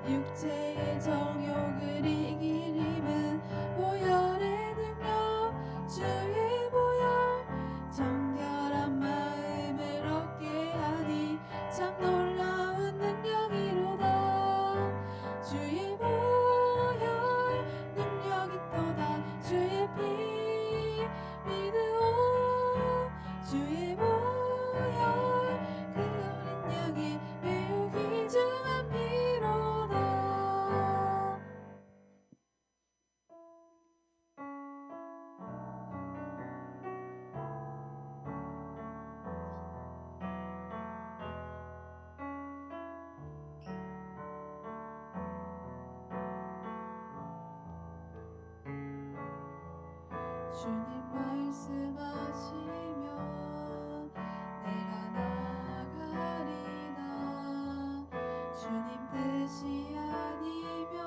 육체의 정욕을 이길 힘은 보혈의 능력 주의 보혈 정결한 마음을 얻게 하니 참 놀라운 능력이로다. 주의 보혈 능력 있도다. 주의 피 믿으오. 주의 보혈 그 어린 양의 매우 귀중한 피로다. 주님 말씀하시면 내가 나가리다. 주님 뜻이 아니면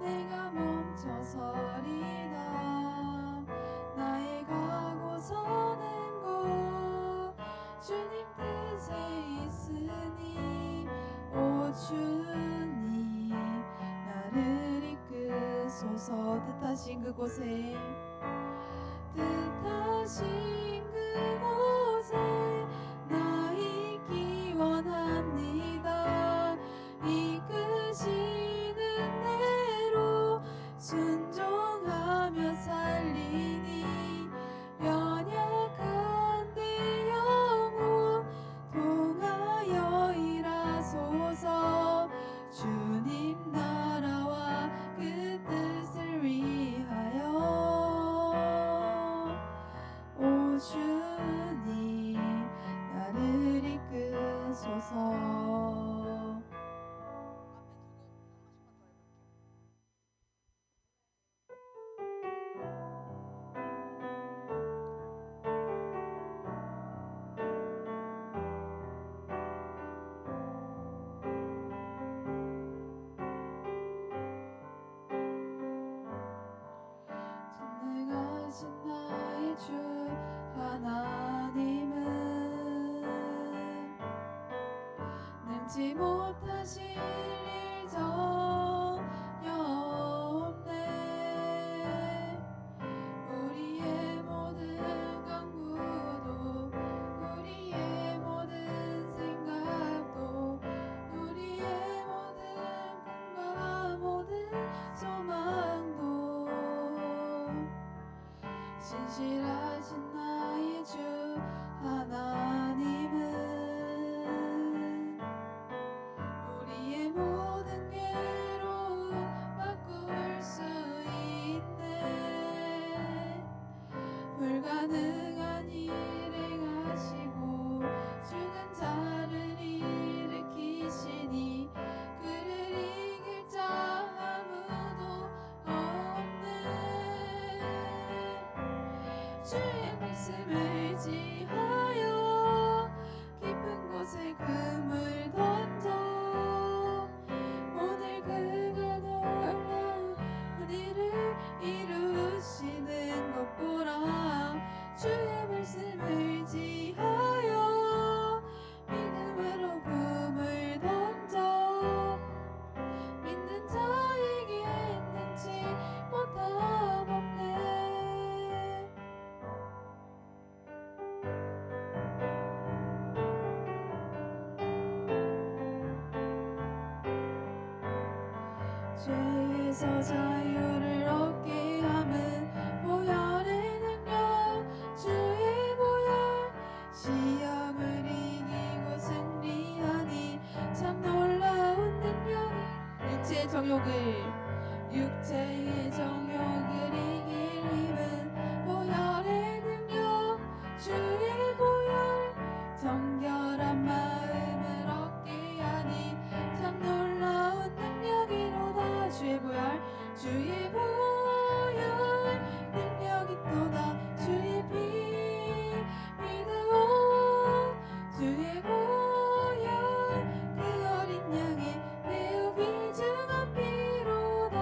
내가 멈춰서리다. 나의 가고 서는 곳 주님 뜻에 있으니 오 주님 나를 이끄소서. 뜻하신 그곳에 나 있기 원합니다. 이끄시는 대로 순종하며 살리니 연약한 내 영혼 통하여 일하소서. 주님 나라와 그 뜻을 위하여 오 주님 나를 이끄소서. 전능하신 나의 주 하나님은 능지 못하실 일 전혀 없네. 우리의 모든 간구도 우리의 모든 생각도 우리의 모든 꿈과 모든 소망도 신실하신 나의 주 하나님은 우리의 모든 괴로움 바꿀 수 있네. 불가능한 일을 하시고 죽은 자를 일으키시니 그를 이길 자 아무도 없네. 주의 말씀을 지하여 깊은 곳에 금을 던져 오늘 그가 놀라운 일을 이루시는 것 보라. 주의 말씀을 지하여 믿음으로 금을 던져 믿는 자에게 능치 못함 없네. 죄에서 자유를 얻게 함은 보혈의 능력 주의 보혈 시험을 이기고 승리하니 참 놀라운 능력이 육체의 정욕을 이길 힘은 보혈의 능력 주의 보혈 정결한 마음을 얻게 하니 참 놀라운 능력이로다. 주의 보혈 능력 있도다. 주의 피 믿으오. 주의 보혈 그 어린 양의 매우 귀중한 피로다.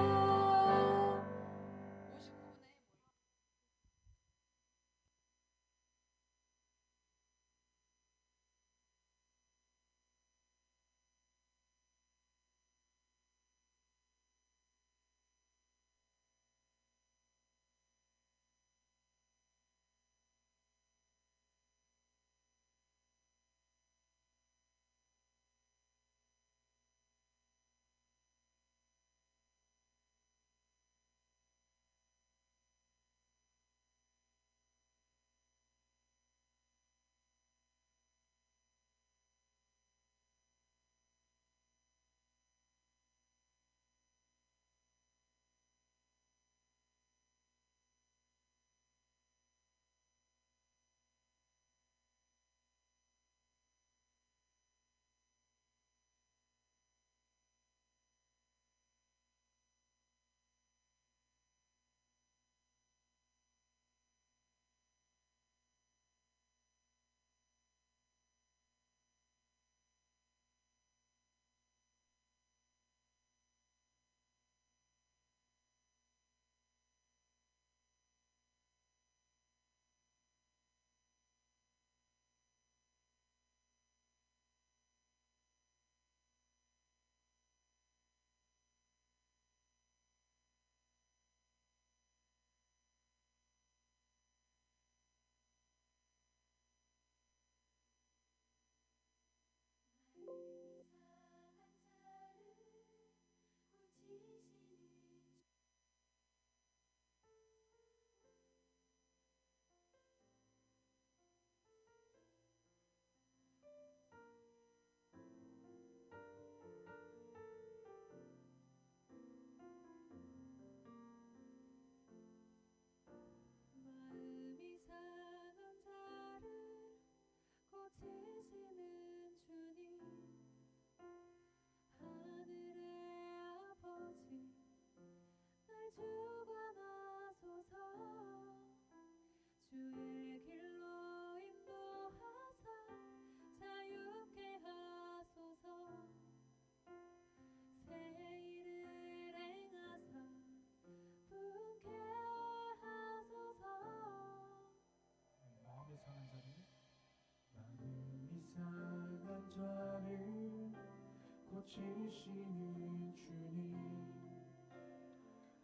고치시는 주님,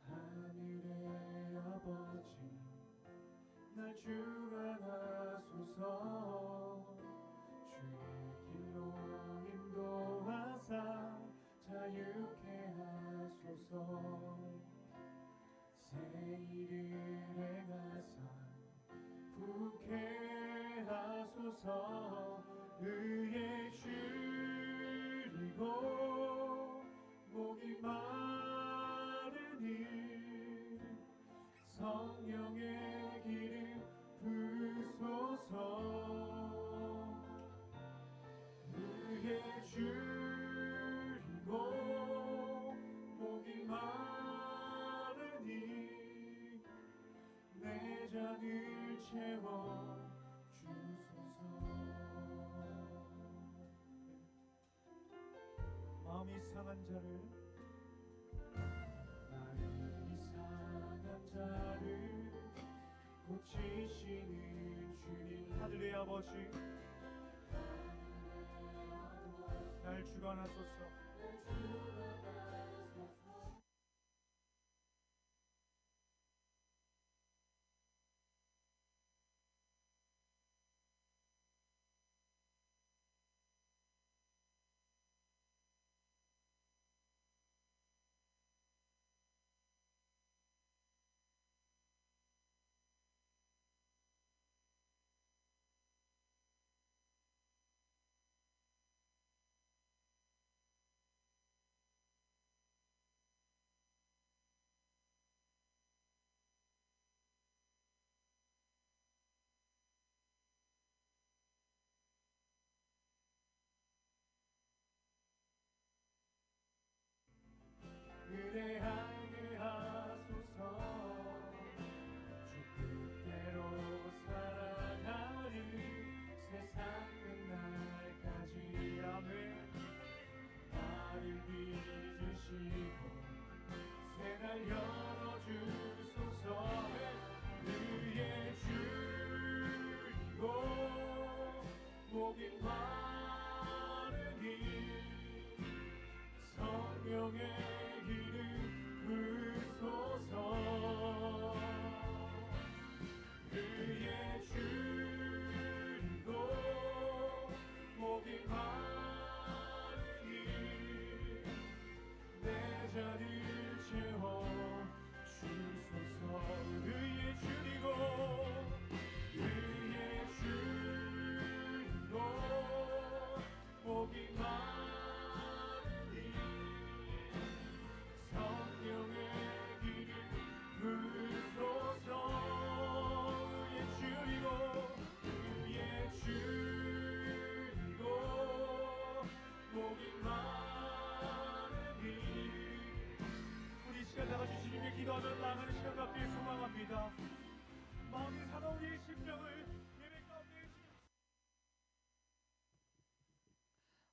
하늘의 아버지 날 주관하소서. 주의 길로 인도하사 자유케 하소서. 새 일을 행하사 부게 하소서. 의에 줄이고 목이 마르니 성령의 기름 부소서. 의에 줄이고 목이 마르니 내 잔을 채워 주소서. 마음이 상한 자를, 나의 이상한 자를 고치시는 주님, 하늘의 아버지 날 주관하소서. 은혜하게 하소서. 주 뜻대로 살아가리 세상 끝날까지. 아멘. 나를 빚으시고 새날 열어주소서. 의에 줄이고 목이 마르니 성령의 기름 부소서. 의에 줄이고 목이 마르니 내 잔을 채워 주소서. 의에 줄이고 목이 마르니 성령의 기름 부소서. 의에 줄이고 목이 마르니. 우리 시간 다같이 주님께 기도하며 나아가는 시간 갖길 소망합니다. 마음이 사나운 이 심령을 예배 가운데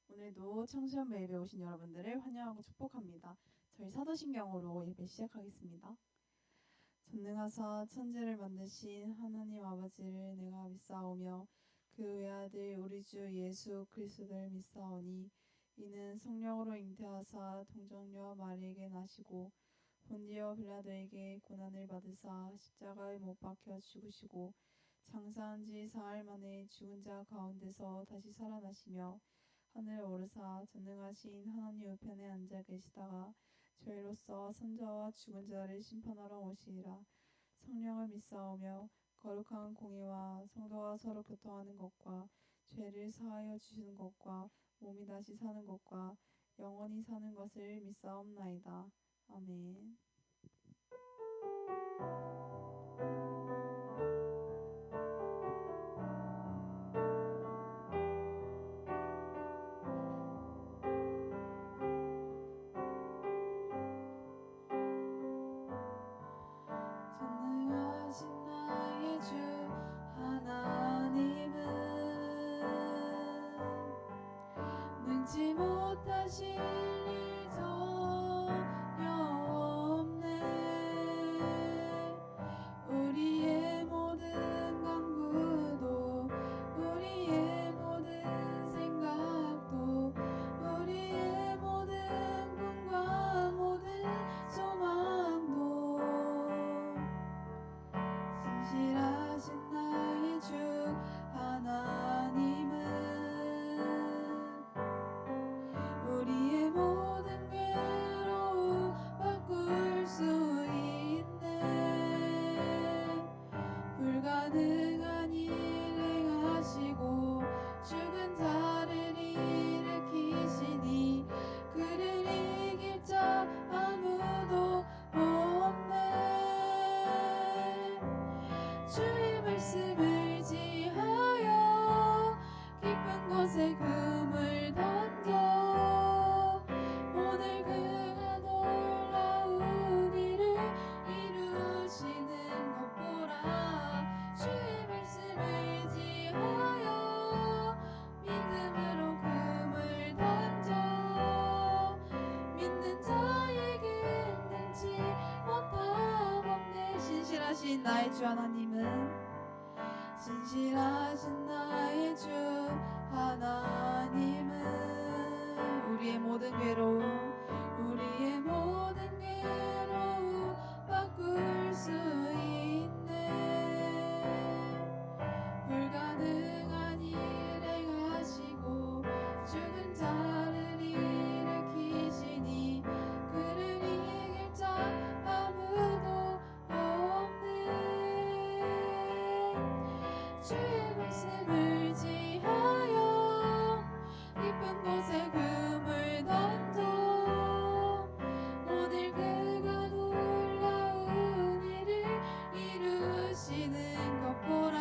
오늘도 청소년 예배 오신 여러분들을 환영하고 축복합니다. 저희 사도신경으로 예배 시작하겠습니다. 전능하사 천지를 만드신 하나님 아버지를 내가 믿사오며 그 외아들 우리 주 예수 그리스도를 믿사오니 이는 성령으로 잉태하사 동정녀 마리에게 나시고 본디오 빌라도에게 고난을 받으사 십자가에 못 박혀 죽으시고 장사한 지 사흘 만에 죽은 자 가운데서 다시 살아나시며 하늘에 오르사 전능하신 하나님 우편에 앉아 계시다가 죄로서 선자와 죽은 자를 심판하러 오시리라. 성령을 믿사오며 거룩한 공의와 성도가 서로 교통하는 것과 죄를 사하여 주시는 것과 몸이 다시 사는 것과 영원히 사는 것을 믿사옵나이다. 아멘. 전능하신 나의 주 하나님은 능치 못하실 일 전혀 없네. 우리의 모든 강구도 우리의 모든 생각도 우리의 모든 오늘 그가 놀라운 일을 이루시는 것 보라. 주의 말씀을 지하여 믿음으로 금을 던져 믿는 자에겐 능치 못함 없네. 신실하신 나의 주 하나님은 신실하신 나의 주 하나님은 우리의 모든 괴로움 바꿀 수 있네. 불가능한 일 행하시고 죽은 자를 일으키시니 그를 이길 자 아무도 없네. 주의 말씀을 지하여 깊은 곳에 금을 던져 오늘 그가 놀라운 일을 이루시는 것 보라.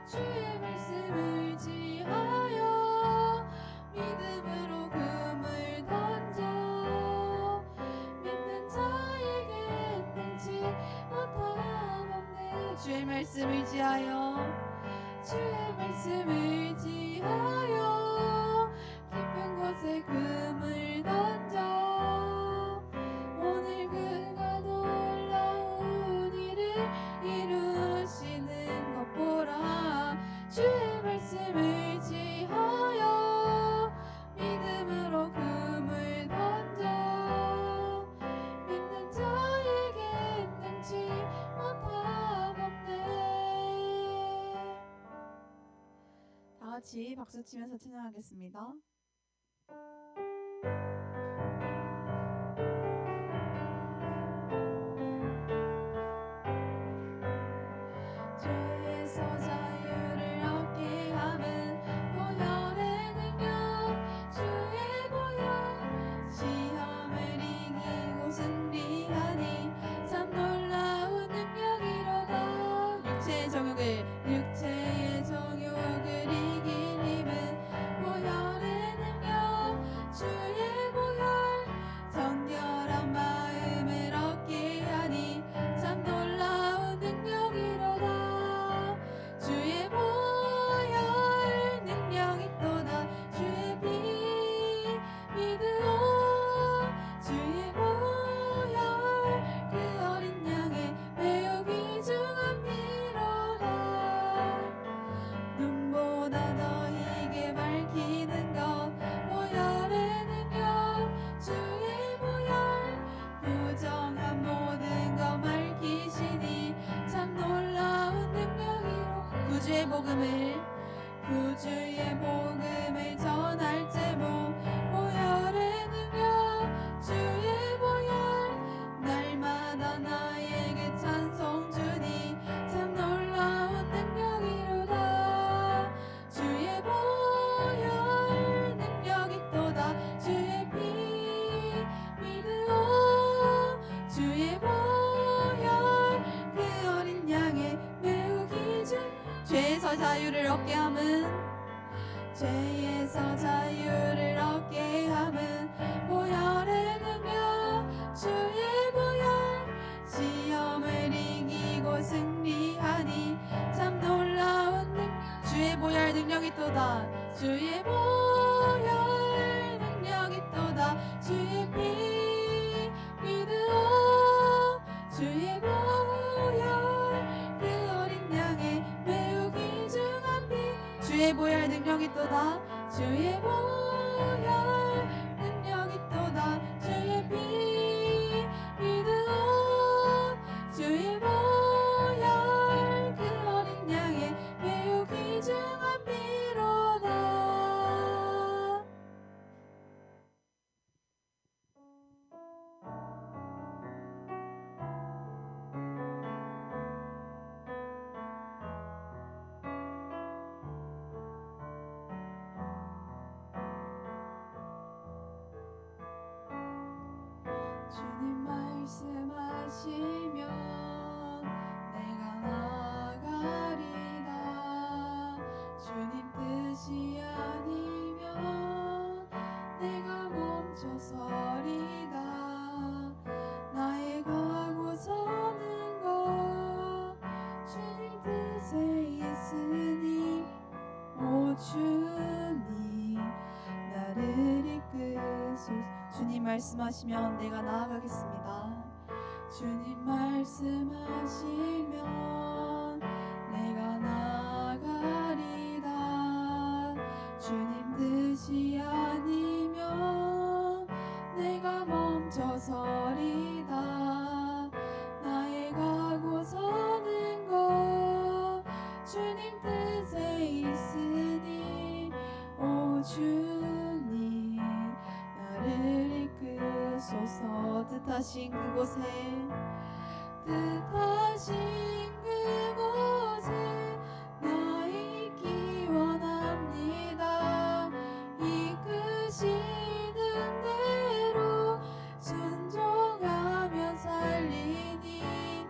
주의 말씀을 지하여 믿음으로 금을 던져 믿는 자에겐 능치 못함 없네. 주의 말씀을 지하여 깊은 곳에 금을 던져 오늘 그가 놀라운 일을 이루시는 것 보라. 주의 말씀을 지하여 믿음으로 금을 던져 믿는 자에겐 능치 못함 없네. 다 같이 박수 치면서 찬양하겠습니다. 죄에서 자유를 얻게 함은 보혈의 능력 주의 보혈 시험을 이기고 승리하니 참 놀라운 능력이로다. 육체의 정욕을 이긴 힘은 보혈의 능력 주의 보혈 정결한 마음을 얻게 하니 참 놀라운 능력이로다. 주의 보혈 능력이 또다. 주의 피 믿으오. 주의 보혈 그 어린 양의 매우 귀중한 피로다. 눈보다 더 이게 밝히는 것 보혈의 능력 주의 보혈 부정한 모든 것 밝히시니 참 놀라운 능력이로 구주의 복음을 전할 제목 보혈의 능력 주의 보혈 날마다 나에게 찬송 주니 참 놀라운 능력이로다. 주의 보혈 능력이 또다. 주의 피 믿으오. 주의 보혈 그 어린 양의 매우 귀중 죄에서 자유를 얻게 함은 보혈의 능력 주의 보혈 시험을 이기고 승리하니 참 놀라운 주의 보혈 능력이 또다. 주의 보혈 능력이 또다. 주의 피 믿으오. 주의 보혈 그 어린 양의 매우 귀중한 피 주의 보혈 능력이 또다. 주의 보혈 능력이 또다. 주의 피 믿으오. 주의 보혈 그 어린 양의 매우 귀중한 피로다. 멈춰서리다. 나의 가고 서는 것 주님 뜻에 있으니 오 주님 나를 이끄소서. 주님 말씀하시면 내가 나아가겠습니다. 주님 말씀하시면 내가 나아가리다. 주님 뜻이 아니면 내가 멈춰서리다. 나의 가고 서는 것 주님 뜻에 있으니 오 주님 나를 이끄소서. 뜻하신 그곳에 나 있기 원합니다. 이끄시는 대로 순종하며 살리니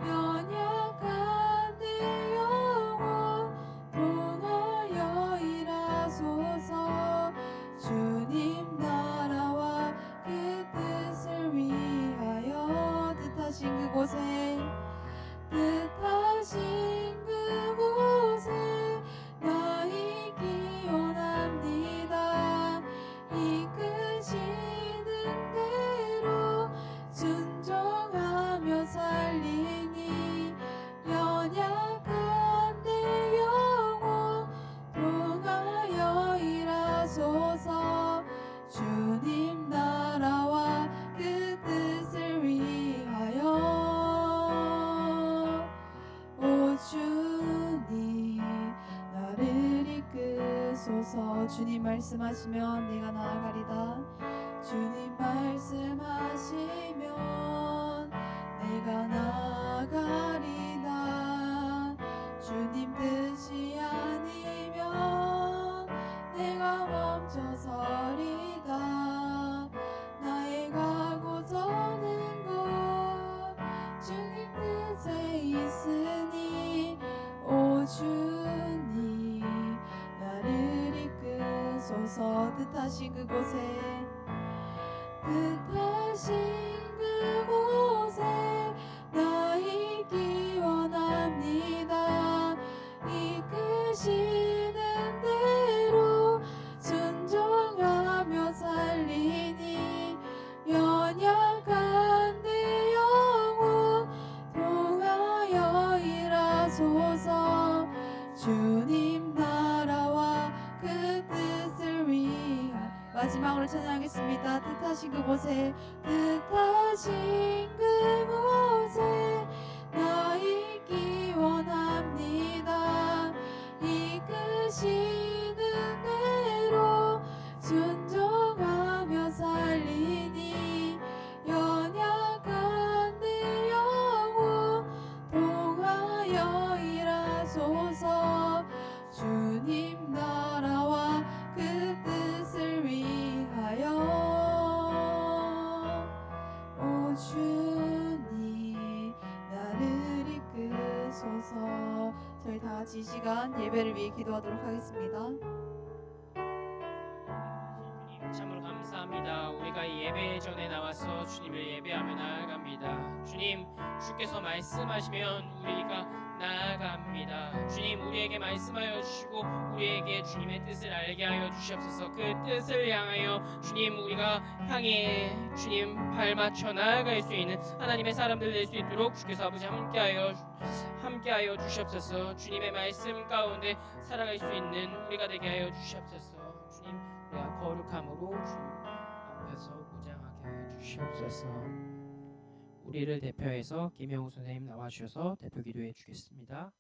연약한 내 영혼 통하여 일하소서. 주님 나라와 그 뜻을 위하여 뜻하신 그곳에 나 있기 원합니다. 이끄시는 대로 순종하며 살리니 연약한 내 영혼 통하여 일하소서. 주님 나라와 그 뜻을 위하여 오 주님 나를 이끄소서. 주님 말씀하시면 내가 나아가리다. 주님 말씀하시면 내가 나아가리다. 주님 뜻이 아니면 내가 멈춰서리다. 나의 가고 서는 것 주님 뜻에 있으니 오 주님 나를 이끄소서. 뜻하신 그곳에 나 있기 원합니다. 이끄시는 대로 순종하며 살리니 연약한 내 영혼 통하여 일하소서. 주님 나라와 그 뜻을 위하여 마지막으로 찬양하겠습니다. 뜻하신 그곳에 나 있기 원합니다. 이끄시는 대로 순종하며 살리니 연약한 내 영혼 통하여 일하소서. 주님 나라와 그 뜻을 위하여 오 주님 나를 이끄소서. 저희 다 같이 이 시간 예배를 위해 기도하도록 하겠습니다. 주님 참으로 감사합니다. 우리가 이 예배 전에 나와서 주님을 예배하며 나아갑니다. 주님 주께서 말씀하시면 우리가 나아갑니다. 주님 우리에게 말씀하여 주시고 우리에게 주님의 뜻을 알게 하여 주시옵소서. 그 뜻을 향하여 주님 우리가 향해 주님 발맞춰 나아갈 수 있는 하나님의 사람들 될 수 있도록 주께서 아버지 함께하여 주시옵소서. 주님의 말씀 가운데 살아갈 수 있는 우리가 되게 하여 주시옵소서. 주님 우리가 거룩함으로 주님 앞에서 무장하게 하여 주시옵소서. 우리를 대표해서 김영우 선생님 나와주셔서 대표 기도해 주겠습니다.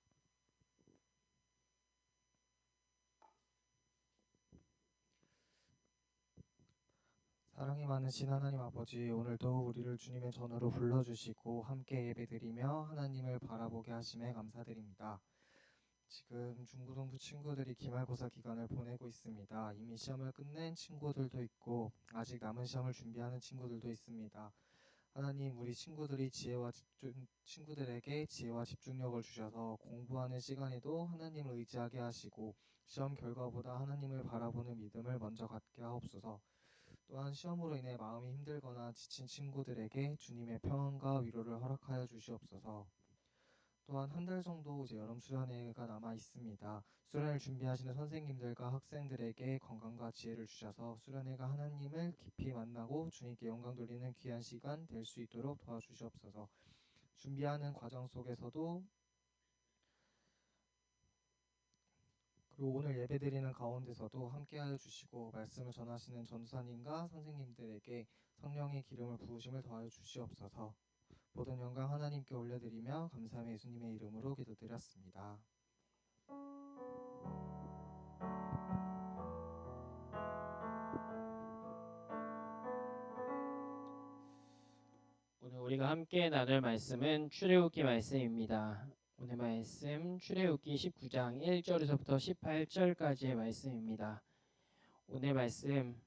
사랑이 많으신 하나님 아버지, 오늘도 우리를 주님의 전으로 불러주시고 함께 예배드리며 하나님을 바라보게 하심에 감사드립니다. 지금 중고등부 친구들이 기말고사 기간을 보내고 있습니다. 이미 시험을 끝낸 친구들도 있고 아직 남은 시험을 준비하는 친구들도 있습니다. 하나님, 우리 친구들에게 지혜와 집중력을 주셔서 공부하는 시간에도 하나님을 의지하게 하시고 시험 결과보다 하나님을 바라보는 믿음을 먼저 갖게 하옵소서. 또한 시험으로 인해 마음이 힘들거나 지친 친구들에게 주님의 평안과 위로를 허락하여 주시옵소서. 또한 한 달 정도 이제 여름 수련회가 남아 있습니다. 수련회를 준비하시는 선생님들과 학생들에게 건강과 지혜를 주셔서 수련회가 하나님을 깊이 만나고 주님께 영광 돌리는 귀한 시간 될 수 있도록 도와주시옵소서. 준비하는 과정 속에서도 그리고 오늘 예배드리는 가운데서도 함께하여 주시고 말씀을 전하시는 전도사님과 선생님들에게 성령의 기름을 부으심을 더하여 주시옵소서. 모든 영광 하나님께 올려드리며 감사함의 예수님의 이름으로 기도드렸습니다. 오늘 우리가 함께 나눌 말씀은 출애굽기 말씀입니다. 오늘 말씀 출애굽기 19장 1절에서부터 18절까지의 말씀입니다. 오늘 말씀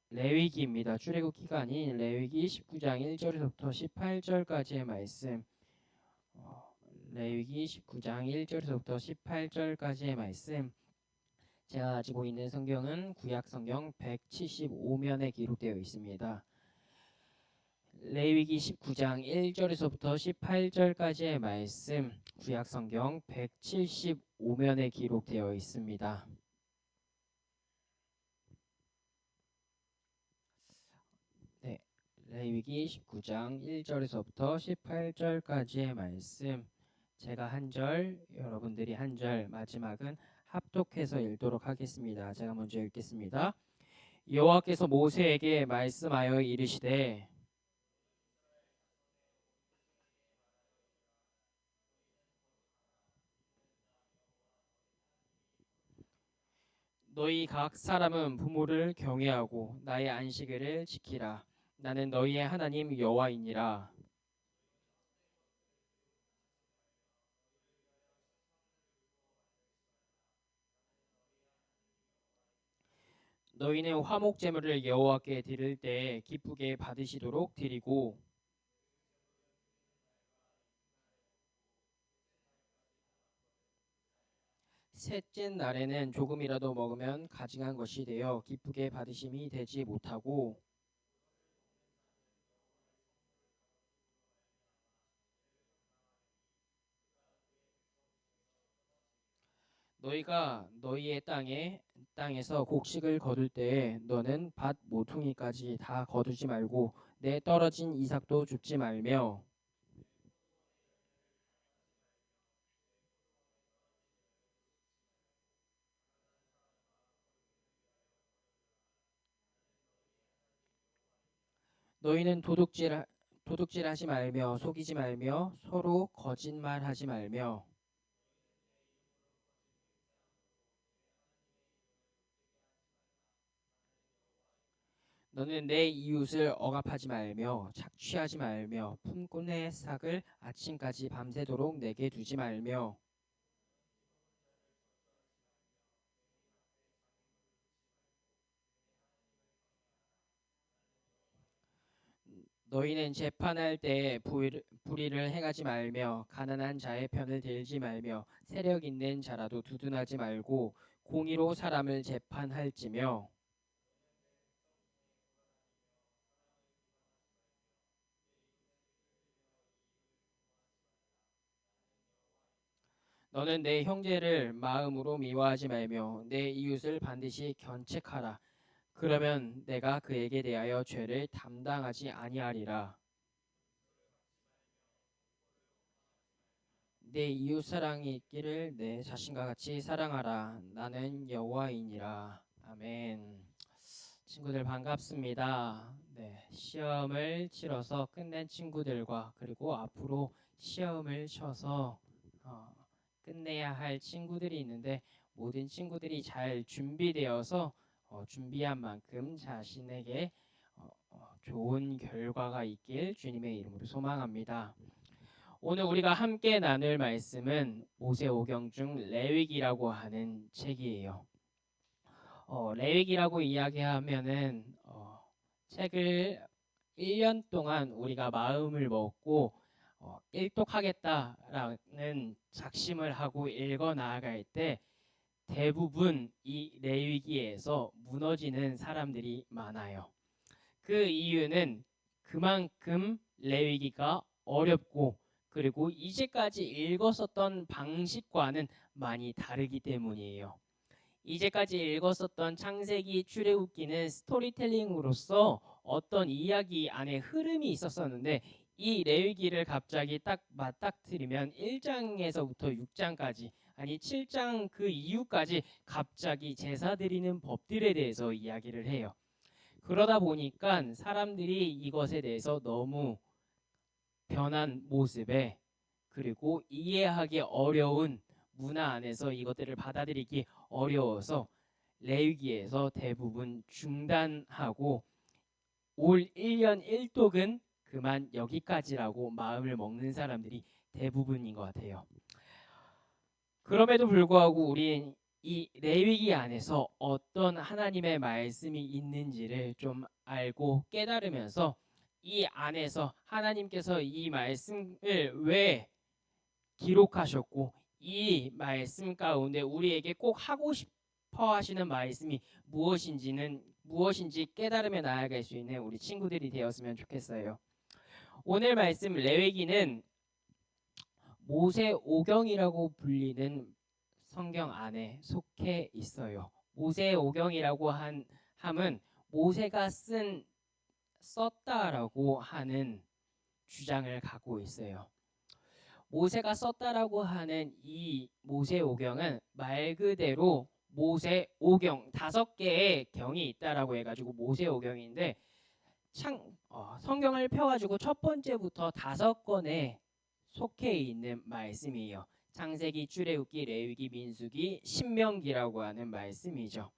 레위기입니다. 출애굽기가 아닌 레위기 19장 1절에서부터 18절까지의 말씀. 레위기 19장 1절에서부터 18절까지의 말씀. 제가 가지고 있는 성경은 구약 성경 175면에 기록되어 있습니다. 레위기 19장 1절에서부터 18절까지의 말씀 구약 성경 175면에 기록되어 있습니다. 네, 레위기 19장 1절에서부터 18절까지의 말씀 제가 한 절, 여러분들이 한 절, 마지막은 합독해서 읽도록 하겠습니다. 제가 먼저 읽겠습니다. 여호와께서 모세에게 말씀하여 이르시되 너희 각 사람은 부모를 경외하고 나의 안식일을 지키라. 나는 너희의 하나님 여호와이니라. 너희는 화목 제물을 여호와께 드릴 때 기쁘게 받으시도록 드리고 셋째 날에는 조금이라도 먹으면 가증한 것이 되어 기쁘게 받으심이 되지 못하고 너희가 너희의 땅에서 곡식을 거둘 때에 너는 밭 모퉁이까지 다 거두지 말고 내 떨어진 이삭도 줍지 말며 너희는 도둑질하지 말며 속이지 말며 서로 거짓말하지 말며 너는 내 이웃을 억압하지 말며 착취하지 말며 품꾼의 삭을 아침까지 밤새도록 내게 두지 말며 너희는 재판할 때에 불의를 행하지 말며 가난한 자의 편을 들지 말며 세력 있는 자라도 두둔하지 말고 공의로 사람을 재판할지며 너는 내 형제를 마음으로 미워하지 말며 내 이웃을 반드시 견책하라. 그러면 내가 그에게 대하여 죄를 담당하지 아니하리라. 내 이웃 사랑이 있기를 내 자신과 같이 사랑하라. 나는 여호와이니라. 아멘. 친구들 반갑습니다. 네, 시험을 치러서 끝낸 친구들과 그리고 앞으로 시험을 쳐서 끝내야 할 친구들이 있는데 모든 친구들이 잘 준비되어서 준비한 만큼 자신에게 좋은 결과가 있길 주님의 이름으로 소망합니다. 오늘 우리가 함께 나눌 말씀은 모세오경 중 레위기라고 하는 책이에요. 레위기라고 이야기하면은 책을 1년 동안 우리가 마음을 먹고 일독하겠다라는 작심을 하고 읽어 나아갈 때 대부분 이 레위기에서 무너지는 사람들이 많아요. 그 이유는 그만큼 레위기가 어렵고 그리고 이제까지 읽었었던 방식과는 많이 다르기 때문이에요. 이제까지 읽었었던 창세기, 출애굽기는 스토리텔링으로서 어떤 이야기 안에 흐름이 있었었는데 이 레위기를 갑자기 딱 맞닥뜨리면 1장에서부터 6장까지 아니 7장 그 이후까지 갑자기 제사 드리는 법들에 대해서 이야기를 해요. 그러다 보니까 사람들이 이것에 대해서 너무 변한 모습에 그리고 이해하기 어려운 문화 안에서 이것들을 받아들이기 어려워서 레위기에서 대부분 중단하고 올 1년 1독은 그만 여기까지라고 마음을 먹는 사람들이 대부분인 것 같아요. 그럼에도 불구하고 우린 이 레위기 안에서 어떤 하나님의 말씀이 있는지를 좀 알고 깨달으면서 이 안에서 하나님께서 이 말씀을 왜 기록하셨고 이 말씀 가운데 우리에게 꼭 하고 싶어 하시는 말씀이 무엇인지 깨달으며 나아갈 수 있는 우리 친구들이 되었으면 좋겠어요. 오늘 말씀 레위기는 모세오경이라고 불리는 성경 안에 속해 있어요. 모세오경이라고 함은 모세가 썼다라고 하는 주장을 갖고 있어요. 모세가 썼다라고 하는 이 모세오경은 말 그대로 모세오경 5개의 경이 있다라고 해가지고 모세오경인데 성경을 펴가지고 첫 번째부터 5권에 속해 있는 말씀이에요. 창세기, 출애굽기, 레위기, 민수기, 신명기라고 하는 말씀이죠.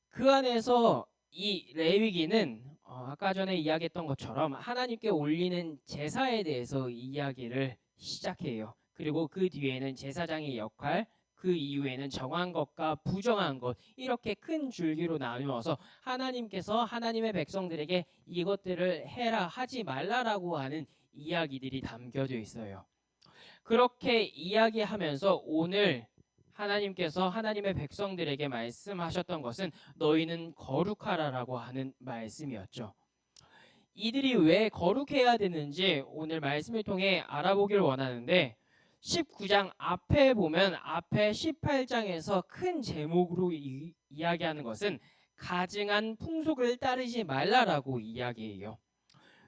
그 안에서 이 레위기는 아까 전에 이야기했던 것처럼 하나님께 올리는 제사에 대해서 이야기를 시작해요. 그리고 그 뒤에는 제사장의 역할, 그 이후에는 정한 것과 부정한 것 이렇게 큰 줄기로 나누어서 하나님께서 하나님의 백성들에게 이것들을 해라 하지 말라라고 하는 이야기들이 담겨져 있어요. 그렇게 이야기하면서 오늘 하나님께서 하나님의 백성들에게 말씀하셨던 것은 너희는 거룩하라라고 하는 말씀이었죠. 이들이 왜 거룩해야 되는지 오늘 말씀을 통해 알아보길 원하는데 19장 앞에 보면 앞에 18장에서 큰 제목으로 이야기하는 것은 가증한 풍속을 따르지 말라라고 이야기해요.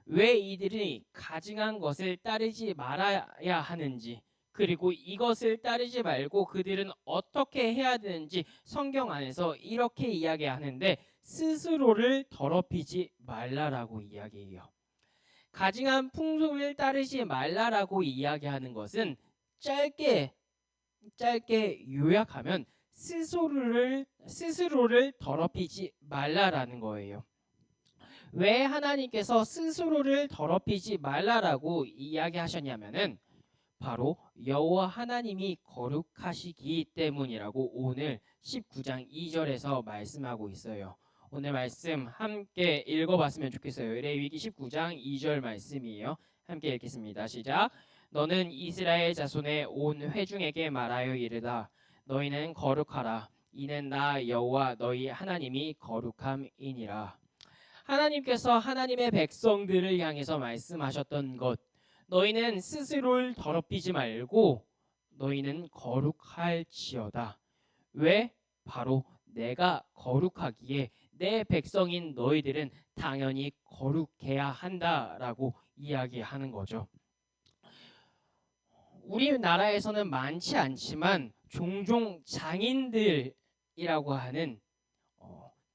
왜 이들이 가증한 것을 따르지 말아야 하는지 그리고 이것을 따르지 말고 그들은 어떻게 해야 되는지 성경 안에서 이렇게 이야기하는데 스스로를 더럽히지 말라라고 이야기해요. 가증한 풍속을 따르지 말라라고 이야기하는 것은 짧게 요약하면 스스로를 더럽히지 말라라는 거예요. 왜 하나님께서 스스로를 더럽히지 말라라고 이야기하셨냐면은 바로 여호와 하나님이 거룩하시기 때문이라고 오늘 19장 2절에서 말씀하고 있어요. 오늘 말씀 함께 읽어봤으면 좋겠어요. 레위기 19장 2절 말씀이에요. 함께 읽겠습니다. 시작. 너는 이스라엘 자손의 온 회중에게 말하여 이르다. 너희는 거룩하라. 이는 나 여호와 너희 하나님이 거룩함이니라. 하나님께서 하나님의 백성들을 향해서 말씀하셨던 것, 너희는 스스로를 더럽히지 말고 너희는 거룩할지어다. 왜? 바로 내가 거룩하기에 내 백성인 너희들은 당연히 거룩해야 한다라고 이야기하는 거죠. 우리나라에서는 많지 않지만 종종 장인들이라고 하는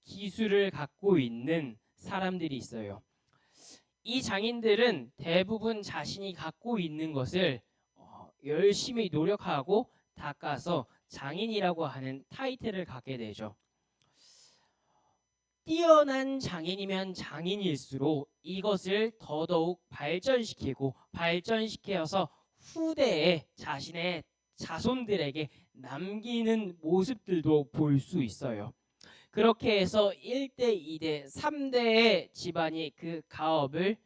기술을 갖고 있는 사람들이 있어요. 이 장인들은 대부분 자신이 갖고 있는 것을 열심히 노력하고 닦아서 장인이라고 하는 타이틀을 갖게 되죠. 뛰어난 장인이면 장인일수록 이것을 더더욱 발전시켜서 후대에 자신의 자손들에게 남기는 모습들도 볼 수 있어요. 그렇게 해서 1대, 2대, 3대의 집안이 그 가업을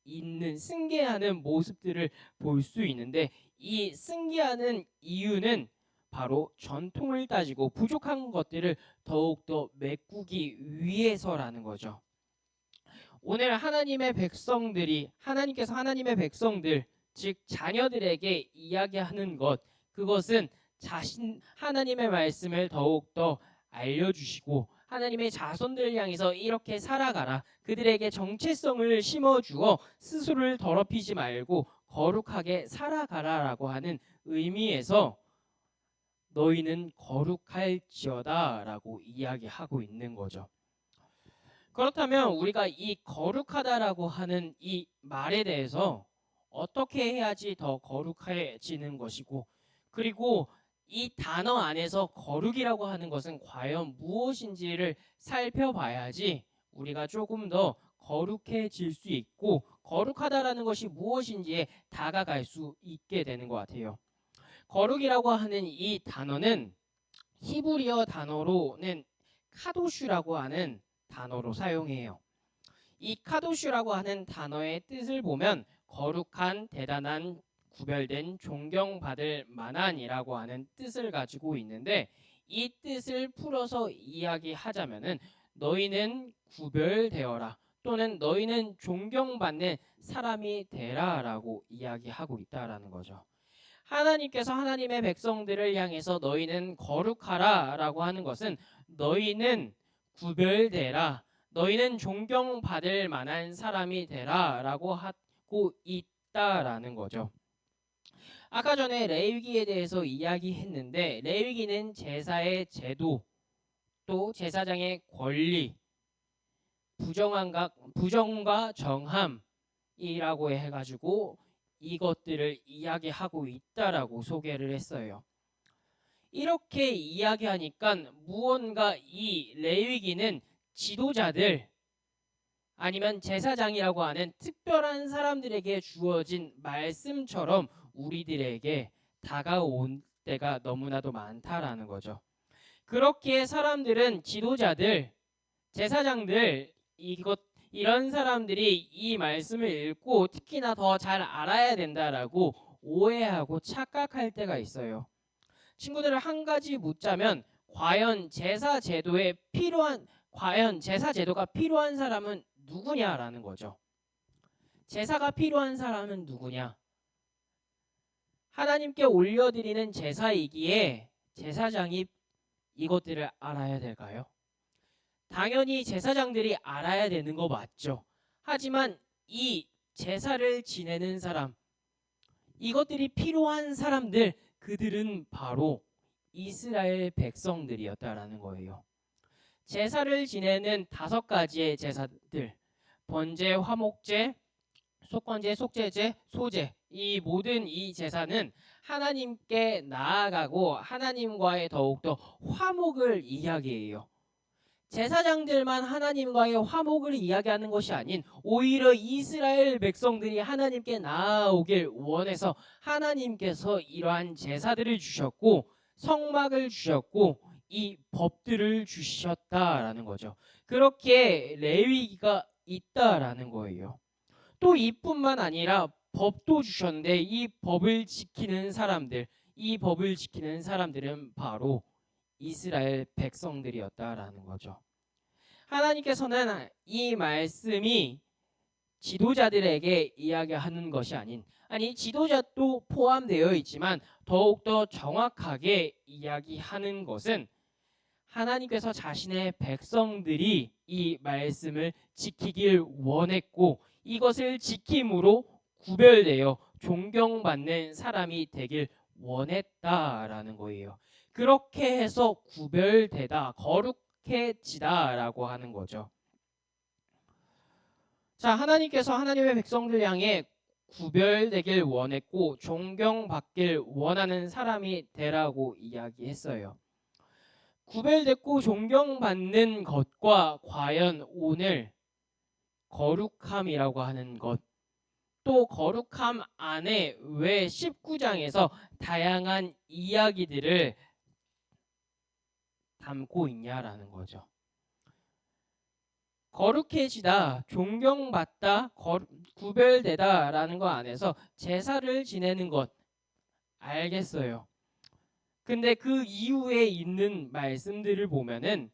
잇는 승계하는 모습들을 볼 수 있는데 이 승계하는 이유는 바로 전통을 따지고 부족한 것들을 더욱더 메꾸기 위해서라는 거죠. 오늘 하나님께서 하나님의 백성들, 즉 자녀들에게 이야기하는 것, 그것은 하나님의 말씀을 더욱더 알려주시고 하나님의 자손들을 향해서 이렇게 살아가라, 그들에게 정체성을 심어주어 스스로를 더럽히지 말고 거룩하게 살아가라라고 하는 의미에서 너희는 거룩할지어다라고 이야기하고 있는 거죠. 그렇다면 우리가 이 거룩하다라고 하는 이 말에 대해서 어떻게 해야지 더 거룩해지는 것이고, 그리고 이 단어 안에서 거룩이라고 하는 것은 과연 무엇인지를 살펴봐야지 우리가 조금 더 거룩해질 수 있고 거룩하다라는 것이 무엇인지에 다가갈 수 있게 되는 것 같아요. 거룩이라고 하는 이 단어는 히브리어 단어로는 카도슈라고 하는 단어로 사용해요. 이 카도슈라고 하는 단어의 뜻을 보면 거룩한, 대단한, 구별된, 존경받을 만한이라고 하는 뜻을 가지고 있는데, 이 뜻을 풀어서 이야기하자면은 너희는 구별되어라 또는 너희는 존경받는 사람이 되라라고 이야기하고 있다라는 거죠. 하나님께서 하나님의 백성들을 향해서 너희는 거룩하라라고 하는 것은 너희는 구별되라, 너희는 존경받을 만한 사람이 되라라고 하고 있다라는 거죠. 아까 전에 레위기에 대해서 이야기했는데, 레위기는 제사의 제도, 또 제사장의 권리, 부정과 정함이라고 해가지고 이것들을 이야기하고 있다라고 소개를 했어요. 이렇게 이야기하니까 무언가 이 레위기는 지도자들 아니면 제사장이라고 하는 특별한 사람들에게 주어진 말씀처럼 우리들에게 다가온 때가 너무나도 많다라는 거죠. 그렇게 사람들은 지도자들, 제사장들, 이런 사람들이 이 말씀을 읽고 특히나 더 잘 알아야 된다라고 오해하고 착각할 때가 있어요. 친구들을 한 가지 묻자면 과연 제사 제도가 필요한 사람은 누구냐라는 거죠. 제사가 필요한 사람은 누구냐? 하나님께 올려드리는 제사이기에 제사장이 이것들을 알아야 될까요? 당연히 제사장들이 알아야 되는 거 맞죠. 하지만 이 제사를 지내는 사람, 이것들이 필요한 사람들, 그들은 바로 이스라엘 백성들이었다라는 거예요. 제사를 지내는 5가지의 제사들, 번제, 화목제, 속건제, 속죄제, 소제, 이 모든 이 제사는 하나님께 나아가고 하나님과의 더욱더 화목을 이야기해요. 제사장들만 하나님과의 화목을 이야기하는 것이 아닌 오히려 이스라엘 백성들이 하나님께 나아오길 원해서 하나님께서 이러한 제사들을 주셨고 성막을 주셨고 이 법들을 주셨다라는 거죠. 그렇게 레위기가 있다라는 거예요. 또 이뿐만 아니라 법도 주셨는데 이 법을 지키는 사람들은 바로 이스라엘 백성들이었다라는 거죠. 하나님께서는 이 말씀이 지도자들에게 이야기하는 것이 아니 지도자도 포함되어 있지만 더욱더 정확하게 이야기하는 것은 하나님께서 자신의 백성들이 이 말씀을 지키길 원했고 이것을 지킴으로 구별되어 존경받는 사람이 되길 원했다라는 거예요. 그렇게 해서 구별되다, 거룩해지다라고 하는 거죠. 자, 하나님께서 하나님의 백성들 향해 구별되길 원했고 존경받길 원하는 사람이 되라고 이야기했어요. 구별됐고 존경받는 것과 과연 오늘 거룩함이라고 하는 것, 또 거룩함 안에 왜 19장에서 다양한 이야기들을 담고 있냐라는 거죠. 거룩해지다, 존경받다, 구별되다라는 것 안에서 제사를 지내는 것 알겠어요. 근데 그 이후에 있는 말씀들을 보면은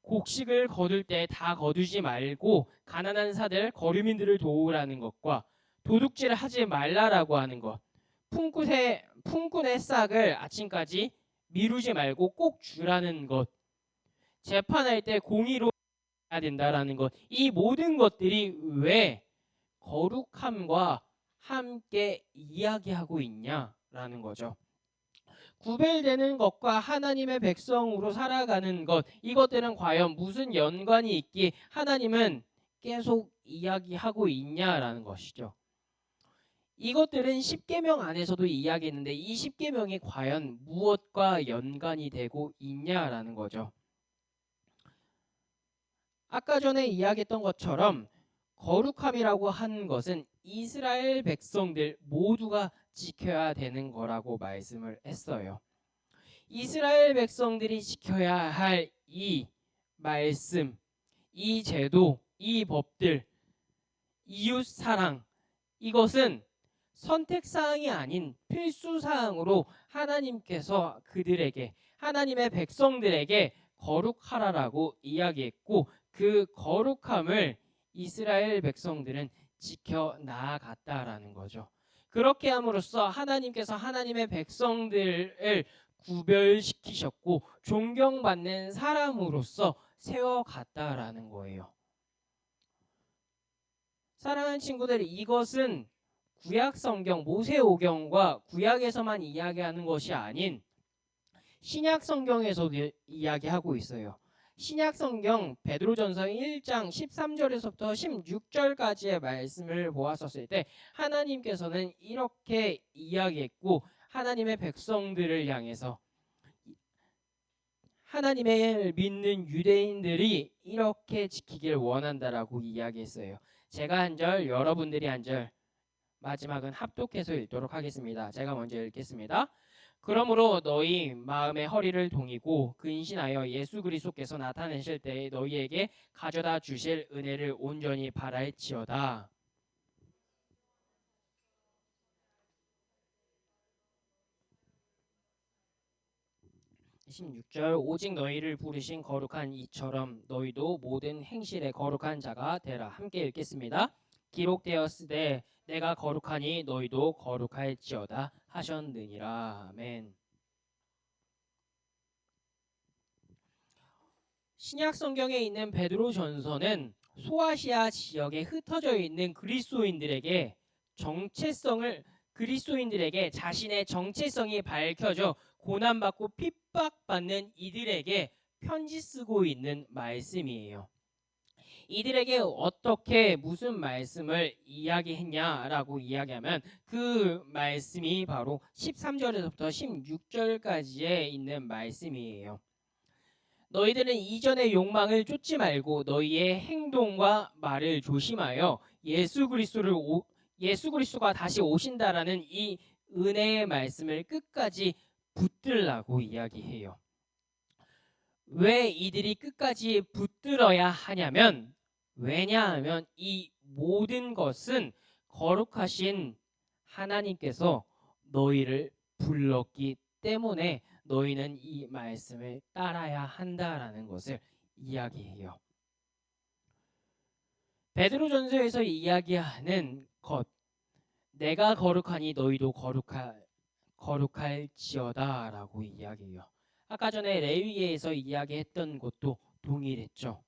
곡식을 거둘 때 다 거두지 말고 가난한 사들 거류민들을 도우라는 것과 도둑질을 하지 말라라고 하는 것, 품꾼의 싹을 아침까지 미루지 말고 꼭 주라는 것, 재판할 때 공의로 해야 된다라는 것, 이 모든 것들이 왜 거룩함과 함께 이야기하고 있냐라는 거죠. 구별되는 것과 하나님의 백성으로 살아가는 것, 이것들은 과연 무슨 연관이 있기에 하나님은 계속 이야기하고 있냐라는 것이죠. 이것들은 십계명 안에서도 이야기했는데 이 십계명이 과연 무엇과 연관이 되고 있냐라는 거죠. 아까 전에 이야기했던 것처럼 거룩함이라고 하는 것은 이스라엘 백성들 모두가 지켜야 되는 거라고 말씀을 했어요. 이스라엘 백성들이 지켜야 할 이 말씀, 이 제도, 이 법들, 이웃 사랑, 이것은 선택사항이 아닌 필수사항으로 하나님께서 그들에게, 하나님의 백성들에게 거룩하라라고 이야기했고, 그 거룩함을 이스라엘 백성들은 지켜 나아갔다라는 거죠. 그렇게 함으로써 하나님께서 하나님의 백성들을 구별시키셨고 존경받는 사람으로서 세워갔다라는 거예요. 사랑하는 친구들, 이것은 구약 성경 모세오경과 구약에서만 이야기하는 것이 아닌 신약 성경에서도 이야기하고 있어요. 신약 성경 베드로전서 1장 13절에서부터 16절까지의 말씀을 보았었을 때 하나님께서는 이렇게 이야기했고 하나님의 백성들을 향해서 하나님을 믿는 유대인들이 이렇게 지키길 원한다라고 이야기했어요. 제가 한 절, 여러분들이 한 절, 마지막은 합독해서 읽도록 하겠습니다. 제가 먼저 읽겠습니다. 그러므로 너희 마음의 허리를 동이고 근신하여 예수 그리스도께서 나타내실 때에 너희에게 가져다 주실 은혜를 온전히 바랄지어다. 16절 오직 너희를 부르신 거룩한 이처럼 너희도 모든 행실에 거룩한 자가 되라. 함께 읽겠습니다. 기록되었으되 내가 거룩하니 너희도 거룩할지어다 하셨느니라. 아멘. 신약 성경에 있는 베드로전서는 소아시아 지역에 흩어져 있는 그리스도인들에게 자신의 정체성이 밝혀져 고난받고 핍박받는 이들에게 편지 쓰고 있는 말씀이에요. 이들에게 어떻게 무슨 말씀을 이야기했냐라고 이야기하면 그 말씀이 바로 13절에서부터 16절까지에 있는 말씀이에요. 너희들은 이전의 욕망을 쫓지 말고 너희의 행동과 말을 조심하여 예수 그리스도가 다시 오신다라는 이 은혜의 말씀을 끝까지 붙들라고 이야기해요. 왜 이들이 끝까지 붙들어야 하냐면, 왜냐하면 이 모든 것은 거룩하신 하나님께서 너희를 불렀기 때문에 너희는 이 말씀을 따라야 한다라는 것을 이야기해요. 베드로전서에서 이야기하는 것, 내가 거룩하니 너희도 거룩할지어다라고 이야기해요. 아까 전에 레위기에서 이야기했던 것도 동일했죠.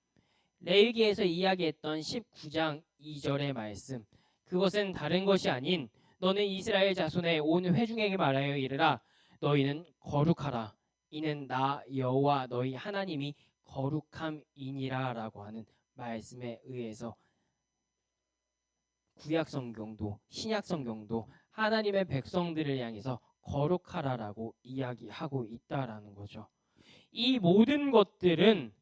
레위기에서 이야기했던 19장 2절의 말씀, 그것은 다른 것이 아닌 너는 이스라엘 자손의 온 회중에게 말하여 이르라 너희는 거룩하라 이는 나 여호와 너희 하나님이 거룩함이니라 라고 하는 말씀에 의해서 구약 성경도 신약 성경도 하나님의 백성들을 향해서 거룩하라라고 이야기하고 있다라는 거죠. 이 모든 것들은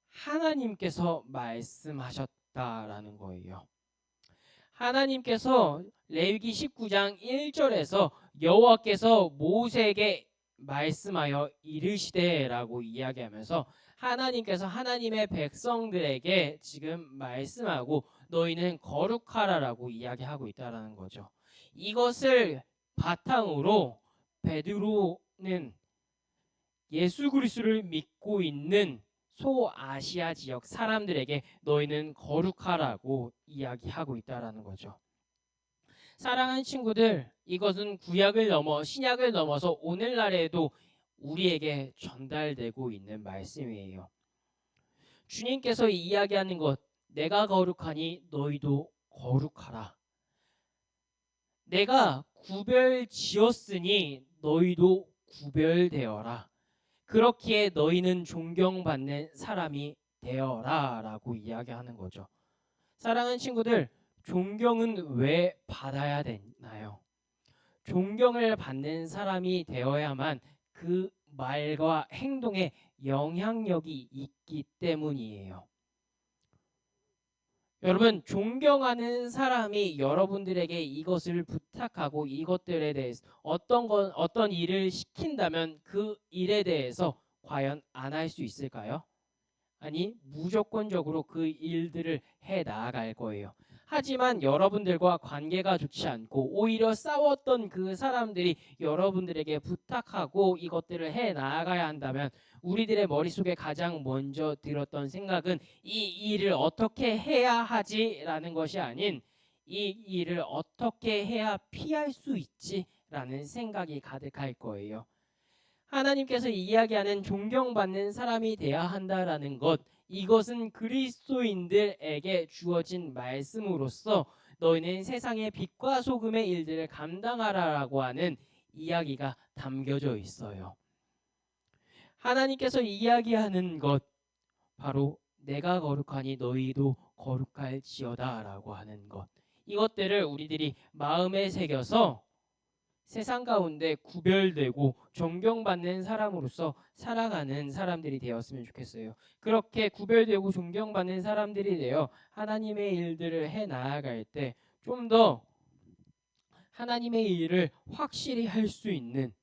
하나님께서 말씀하셨다라는 거예요. 하나님께서 레위기 19장 1절에서 여호와께서 모세에게 말씀하여 이르시되라고 이야기하면서 하나님께서 하나님의 백성들에게 지금 말씀하고 너희는 거룩하라라고 이야기하고 있다라는 거죠. 이것을 바탕으로 베드로는 예수 그리스도를 믿고 있는 소아시아 지역 사람들에게 너희는 거룩하라고 이야기하고 있다라는 거죠. 사랑하는 친구들, 이것은 구약을 넘어 신약을 넘어서 오늘날에도 우리에게 전달되고 있는 말씀이에요. 주님께서 이야기하는 것, 내가 거룩하니 너희도 거룩하라. 내가 구별 지었으니 너희도 구별되어라. 그렇기에 너희는 존경받는 사람이 되어라 라고 이야기하는 거죠. 사랑하는 친구들, 존경은 왜 받아야 되나요? 존경을 받는 사람이 되어야만 그 말과 행동에 영향력이 있기 때문이에요. 여러분, 존경하는 사람이 여러분들에게 이것을 부탁하고 이것들에 대해서 어떤 일을 시킨다면 그 일에 대해서 과연 안 할 수 있을까요? 아니, 무조건적으로 그 일들을 해 나아갈 거예요. 하지만 여러분들과 관계가 좋지 않고 오히려 싸웠던 그 사람들이 여러분들에게 부탁하고 이것들을 해 나아가야 한다면 우리들의 머릿속에 가장 먼저 들었던 생각은 이 일을 어떻게 해야 하지라는 것이 아닌 이 일을 어떻게 해야 피할 수 있지라는 생각이 가득할 거예요. 하나님께서 이야기하는 존경받는 사람이 되어야 한다라는 것, 이것은 그리스도인들에게 주어진 말씀으로서 너희는 세상의 빛과 소금의 일들을 감당하라라고 하는 이야기가 담겨져 있어요. 하나님께서 이야기하는 것, 바로 내가 거룩하니 너희도 거룩할지어다라고 하는 것, 이것들을 우리들이 마음에 새겨서 세상 가운데 구별되고 존경받는 사람으로서 살아가는 사람들이 되었으면 좋겠어요. 그렇게 구별되고 존경받는 사람들이 되어 하나님의 일들을 해 나아갈 때 좀 더 하나님의 일을 확실히 할 수 있는,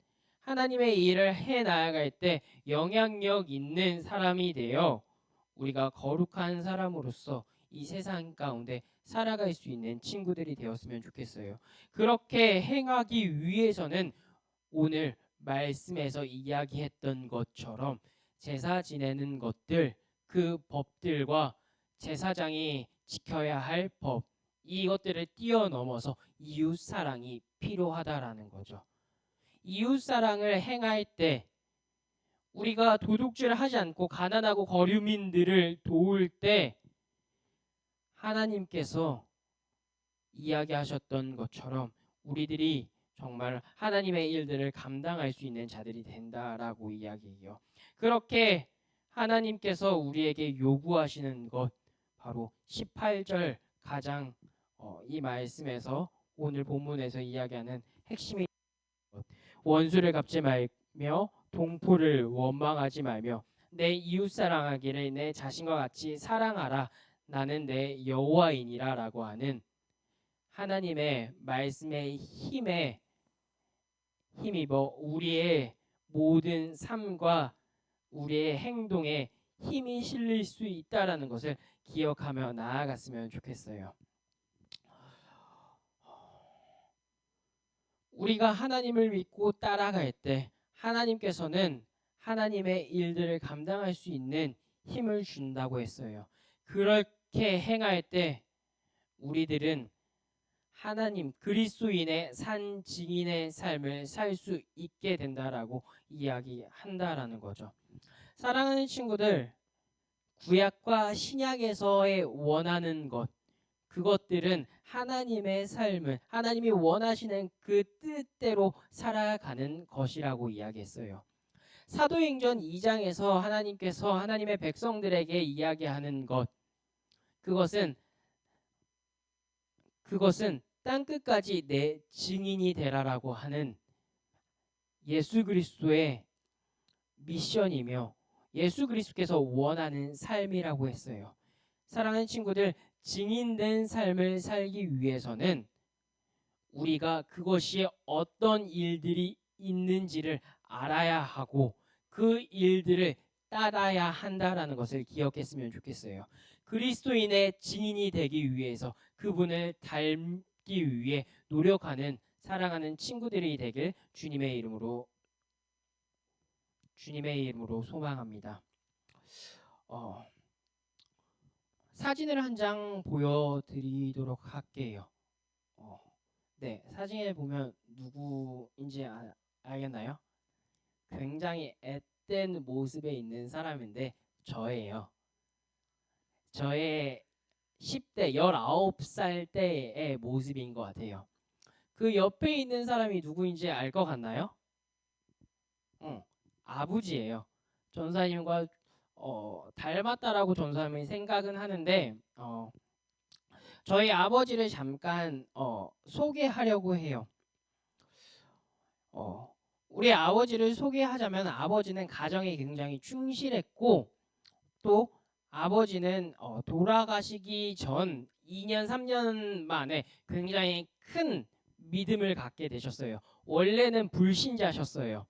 하나님의 일을 해 나아갈 때 영향력 있는 사람이 되어 우리가 거룩한 사람으로서 이 세상 가운데 살아갈 수 있는 친구들이 되었으면 좋겠어요. 그렇게 행하기 위해서는 오늘 말씀에서 이야기했던 것처럼 제사 지내는 것들, 그 법들과 제사장이 지켜야 할 법, 이것들을 뛰어넘어서 이웃 사랑이 필요하다라는 거죠. 이웃 사랑을 행할 때 우리가 도둑질을 하지 않고 가난하고 거류민들을 도울 때 하나님께서 이야기하셨던 것처럼 우리들이 정말 하나님의 일들을 감당할 수 있는 자들이 된다라고 이야기해요. 그렇게 하나님께서 우리에게 요구하시는 것, 바로 18절 가장 이 말씀에서 오늘 본문에서 이야기하는 핵심이 원수를 갚지 말며 동포를 원망하지 말며 내 이웃 사랑하기를 내 자신과 같이 사랑하라. 나는 내 여호와이니라라고 하는 하나님의 말씀의 힘입어 우리의 모든 삶과 우리의 행동에 힘이 실릴 수 있다라는 것을 기억하며 나아갔으면 좋겠어요. 우리가 하나님을 믿고 따라갈 때 하나님께서는 하나님의 일들을 감당할 수 있는 힘을 준다고 했어요. 그렇게 행할 때 우리들은 하나님 그리스도인의 산 증인의 삶을 살 수 있게 된다라고 이야기한다라는 거죠. 사랑하는 친구들, 구약과 신약에서의 원하는 것, 그것들은 하나님의 삶을 하나님이 원하시는 그 뜻대로 살아가는 것이라고 이야기했어요. 사도행전 2장에서 하나님께서 하나님의 백성들에게 이야기하는 것, 그것은 땅 끝까지 내 증인이 되라라고 하는 예수 그리스도의 미션이며 예수 그리스도께서 원하는 삶이라고 했어요. 사랑하는 친구들, 증인된 삶을 살기 위해서는 우리가 그것이 어떤 일들이 있는지를 알아야 하고 그 일들을 따라야 한다라는 것을 기억했으면 좋겠어요. 그리스도인의 증인이 되기 위해서 그분을 닮기 위해 노력하는 사랑하는 친구들이 되길 주님의 이름으로 주님의 이름으로 소망합니다. 사진을 한 장 보여드리도록 할게요. 네, 사진에 보면 누구인지 알겠나요? 굉장히 앳된 모습에 있는 사람인데 저예요. 저의 10대 19살 때의 모습인 것 같아요. 그 옆에 있는 사람이 누구인지 알 것 같나요? 아버지예요. 전사님과 닮았다라고 전사님이 생각은 하는데 저희 아버지를 잠깐 소개하려고 해요. 우리 아버지를 소개하자면 아버지는 가정에 굉장히 충실했고 또 아버지는 돌아가시기 전 2년 3년 만에 굉장히 큰 믿음을 갖게 되셨어요. 원래는 불신자셨어요.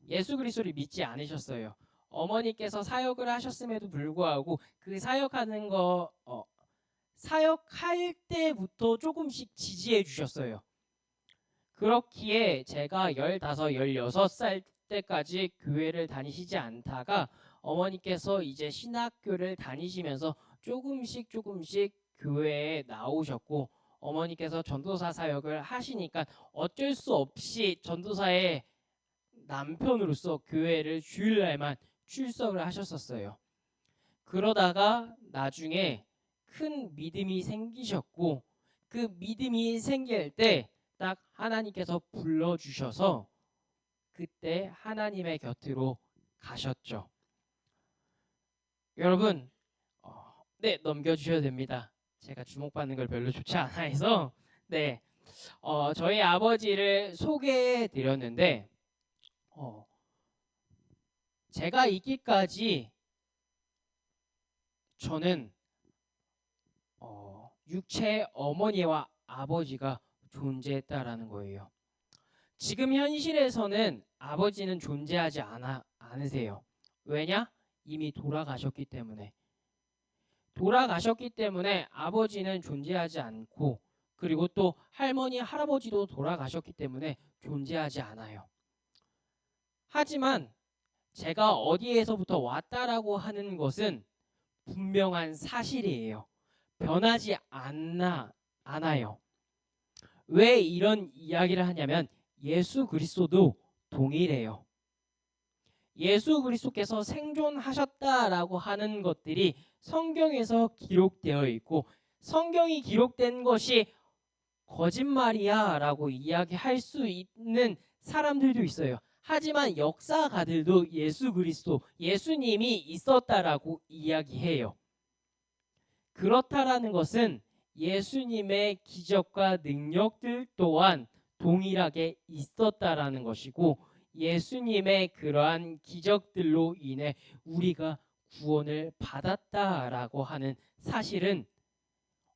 예수 그리스도를 믿지 않으셨어요. 어머니께서 사역을 하셨음에도 불구하고 그 사역할 때부터 조금씩 지지해 주셨어요. 그렇기에 제가 15, 16살 때까지 교회를 다니시지 않다가 어머니께서 이제 신학교를 다니시면서 조금씩 교회에 나오셨고 어머니께서 전도사 사역을 하시니까 어쩔 수 없이 전도사의 남편으로서 교회를 주일날만 출석을 하셨었어요. 그러다가 나중에 큰 믿음이 생기셨고 그 믿음이 생길 때 딱 하나님께서 불러주셔서 그때 하나님의 곁으로 가셨죠. 여러분 네, 넘겨주셔도 됩니다. 제가 주목받는 걸 별로 좋지 않아서 네, 저희 아버지를 소개해 드렸는데 제가 있기까지 저는 육체의 어머니와 아버지가 존재했다라는 거예요. 지금 현실에서는 아버지는 존재하지 않으세요. 왜냐? 이미 돌아가셨기 때문에. 돌아가셨기 때문에 아버지는 존재하지 않고 그리고 또 할머니, 할아버지도 돌아가셨기 때문에 존재하지 않아요. 하지만 제가 어디에서부터 왔다라고 하는 것은 분명한 사실이에요. 변하지 않아요. 왜 이런 이야기를 하냐면 예수 그리스도도 동일해요. 예수 그리스도께서 생존하셨다라고 하는 것들이 성경에서 기록되어 있고 성경이 기록된 것이 거짓말이야 라고 이야기할 수 있는 사람들도 있어요. 하지만 역사가들도 예수 그리스도, 예수님이 있었다라고 이야기해요. 그렇다라는 것은 예수님의 기적과 능력들 또한 동일하게 있었다라는 것이고 예수님의 그러한 기적들로 인해 우리가 구원을 받았다라고 하는 사실은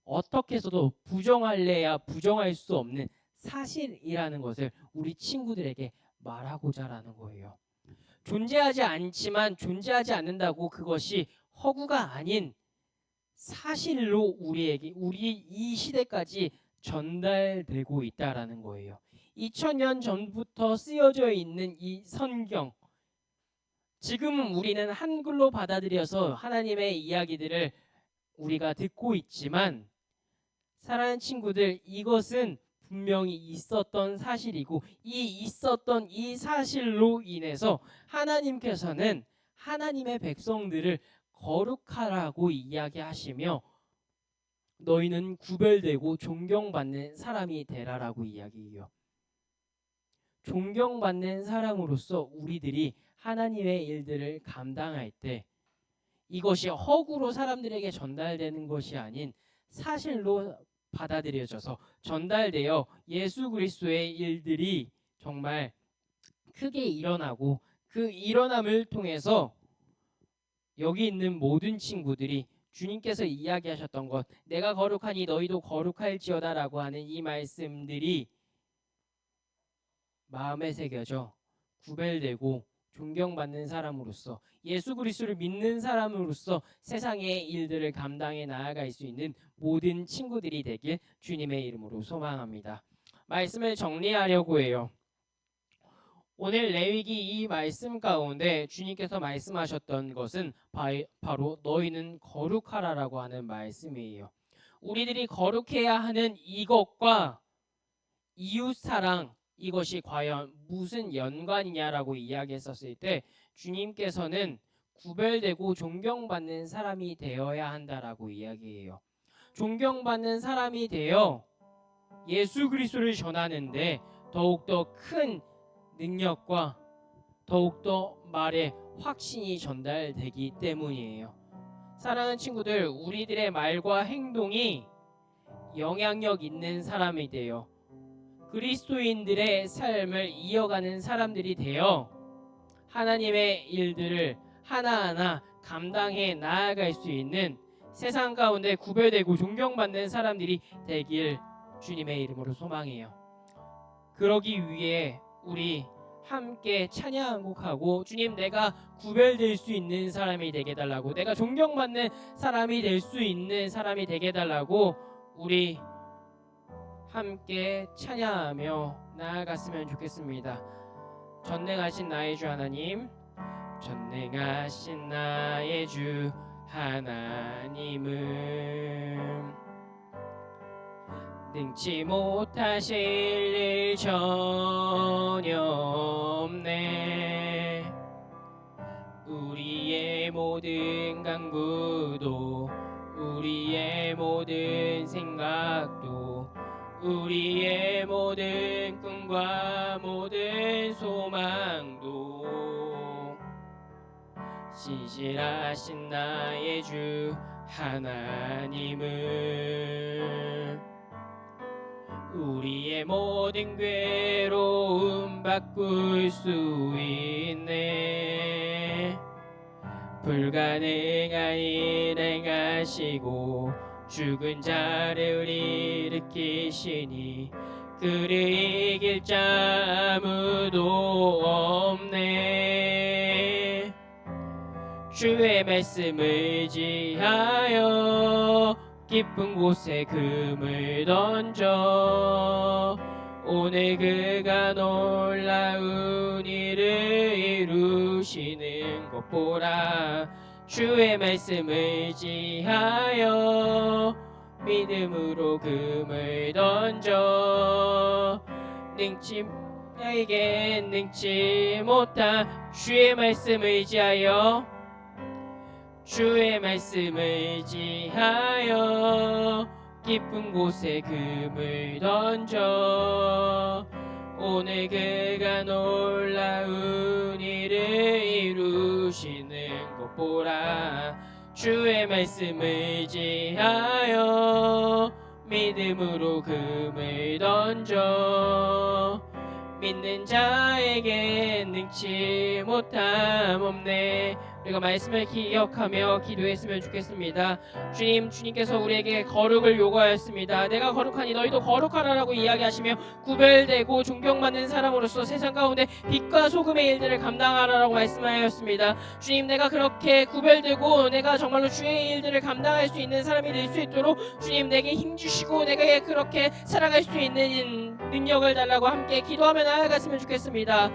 어떻게 해서도 부정할래야 부정할 수 없는 사실이라는 것을 우리 친구들에게 말하고자 하는 거예요. 존재하지 않지만 존재하지 않는다고 그것이 허구가 아닌 사실로 우리에게 우리 이 시대까지 전달되고 있다라는 거예요. 2000년 전부터 쓰여져 있는 이 성경 지금은 우리는 한글로 받아들여서 하나님의 이야기들을 우리가 듣고 있지만 사랑하는 친구들 이것은 분명히 있었던 사실이고 있었던 이 사실로 인해서 하나님께서는 하나님의 백성들을 거룩하라고 이야기하시며 너희는 구별되고 존경받는 사람이 되라라고 이야기해요. 존경받는 사람으로서 우리들이 하나님의 일들을 감당할 때 이것이 허구로 사람들에게 전달되는 것이 아닌 사실로 받아들여져서 전달되어 예수 그리스도의 일들이 정말 크게 일어나고 그 일어남을 통해서 여기 있는 모든 친구들이 주님께서 이야기하셨던 것 내가 거룩하니 너희도 거룩할지어다 라고 하는 이 말씀들이 마음에 새겨져 구별되고 존경받는 사람으로서 예수 그리스도를 믿는 사람으로서 세상의 일들을 감당해 나아갈 수 있는 모든 친구들이 되길 주님의 이름으로 소망합니다. 말씀을 정리하려고 해요. 오늘 레위기 이 말씀 가운데 주님께서 말씀하셨던 것은 바로 너희는 거룩하라라고 하는 말씀이에요. 우리들이 거룩해야 하는 이것과 이웃사랑, 이것이 과연 무슨 연관이냐라고 이야기했었을 때 주님께서는 구별되고 존경받는 사람이 되어야 한다라고 이야기해요. 존경받는 사람이 되어 예수 그리스도를 전하는데 더욱더 큰 능력과 더욱더 말에 확신이 전달되기 때문이에요. 사랑하는 친구들, 우리들의 말과 행동이 영향력 있는 사람이 되어 그리스도인들의 삶을 이어가는 사람들이 되어 하나님의 일들을 하나하나 감당해 나아갈 수 있는 세상 가운데 구별되고 존경받는 사람들이 되길 주님의 이름으로 소망해요. 그러기 위해 우리 함께 찬양 한 곡하고 주님, 내가 구별될 수 있는 사람이 되게 해달라고, 내가 존경받는 사람이 될 수 있는 사람이 되게 해달라고 우리 함께 찬양하며 나아갔으면 좋겠습니다. 전능하신 나의 주 하나님, 전능하신 나의 주 하나님은 능치 못하실 일 전혀 없네. 우리의 모든 간구도, 우리의 모든 생각도, 우리의 모든 꿈과 모든 소망도 신실하신 나의 주 하나님은 우리의 모든 괴로움 바꿀 수 있네. 불가능한 일을 행하시고 죽은 자를 일으키시니 그를 이길 자 아무도 없네. 주의 말씀을 의지하여 깊은 곳에 금을 던져 오늘 그가 놀라운 일을 이루시는 것 보라. 주의 말씀을 의지하여 믿음으로 금을 던져 나에겐 능치 못한 주의 말씀을 의지하여, 주의 말씀을 의지하여 깊은 곳에 금을 던져 오늘 그가 놀라운 일을 이루시는 것 보라. 주의 말씀을 의지하여 믿음으로 금을 던져 믿는 자에게 능치 못함 없네. 우리가 말씀을 기억하며 기도했으면 좋겠습니다. 주님께서 우리에게 거룩을 요구하였습니다. 내가 거룩하니 너희도 거룩하라라고 이야기하시며 구별되고 존경받는 사람으로서 세상 가운데 빛과 소금의 일들을 감당하라라고 말씀하였습니다. 주님, 내가 그렇게 구별되고 내가 정말로 주의 일들을 감당할 수 있는 사람이 될 수 있도록 주님 내게 힘주시고 내가 그렇게 살아갈 수 있는 능력을 달라고 함께 기도하며 나아갔으면 좋겠습니다.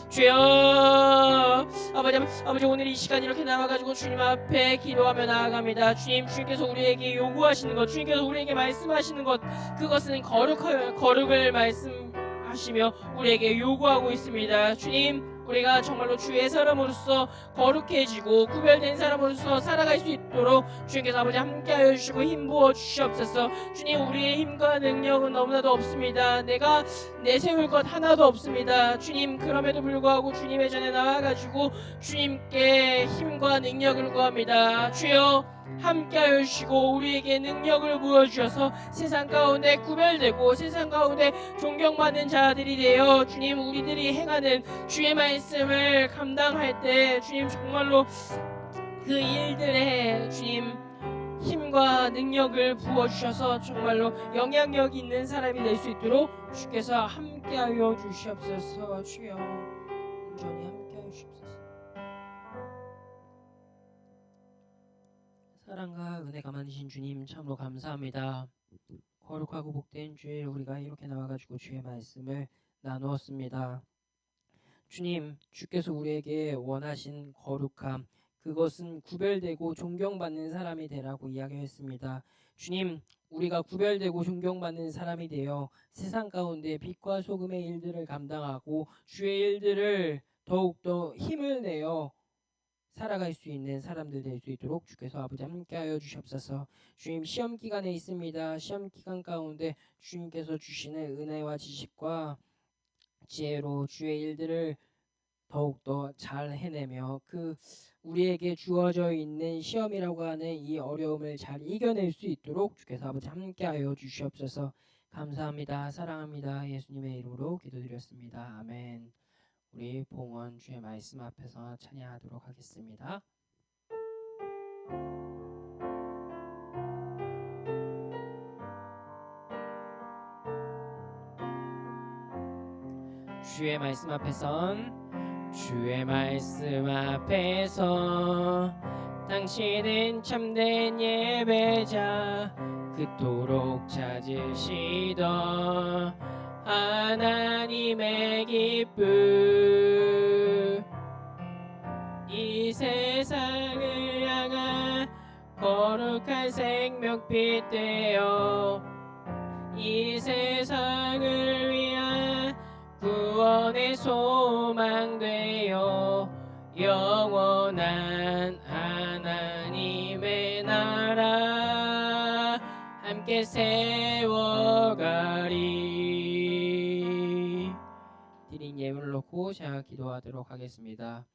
주여, 아버지 오늘 이 시간 이렇게 나와가지고 주님 앞에 기도하며 나아갑니다. 주님께서 우리에게 요구하시는 것, 주님께서 우리에게 말씀하시는 것, 그것은 거룩을 말씀하시며 우리에게 요구하고 있습니다. 주님, 우리가 정말로 주의 사람으로서 거룩해지고 구별된 사람으로서 살아갈 수 있도록 주님께서 아버지 함께하여 주시고 힘부어 주시옵소서. 주님, 우리의 힘과 능력은 너무나도 없습니다. 내가 내세울 것 하나도 없습니다. 주님, 그럼에도 불구하고 주님의 전에 나와가지고 주님께 힘과 능력을 구합니다. 주여, 함께하여 주시고 우리에게 능력을 부어주셔서 세상 가운데 구별되고 세상 가운데 존경받는 자들이 되어 주님, 우리들이 행하는 주의 말씀을 감당할 때 주님 정말로 그 일들에 주님 힘과 능력을 부어주셔서 정말로 영향력 있는 사람이 될 수 있도록 주께서 함께하여 주시옵소서. 주여, 온전히 함께하여 주시옵소서. 사랑과 은혜가 많으신 주님, 참으로 감사합니다. 거룩하고 복된 주일 우리가 이렇게 나와가지고 주의 말씀을 나누었습니다. 주님, 주께서 우리에게 원하신 거룩함, 그것은 구별되고 존경받는 사람이 되라고 이야기했습니다. 주님, 우리가 구별되고 존경받는 사람이 되어 세상 가운데 빛과 소금의 일들을 감당하고 주의 일들을 더욱더 힘을 내어 살아갈 수 있는 사람들 될 수 있도록 주께서 아버지 함께하여 주시옵소서. 주님, 시험 기간에 있습니다. 시험 기간 가운데 주님께서 주시는 은혜와 지식과 지혜로 주의 일들을 더욱더 잘 해내며 그 우리에게 주어져 있는 시험이라고 하는 이 어려움을 잘 이겨낼 수 있도록 주께서 아버지 함께하여 주시옵소서. 감사합니다. 사랑합니다. 예수님의 이름으로 기도드렸습니다. 아멘. 우리 봉헌 주의 말씀 앞에서 찬양하도록 하겠습니다. 주의 말씀 앞에선 주의 말씀 앞에서 당신은 참된 예배자 그토록 찾으시던 하나님의 기쁨 이 세상을 향한 거룩한 생명빛 되어 이 세상을 위한 구원의 소망 되어 영원한 하나님의 나라 함께 세워가리. 드린 예물을 놓고 제가 기도하도록 하겠습니다.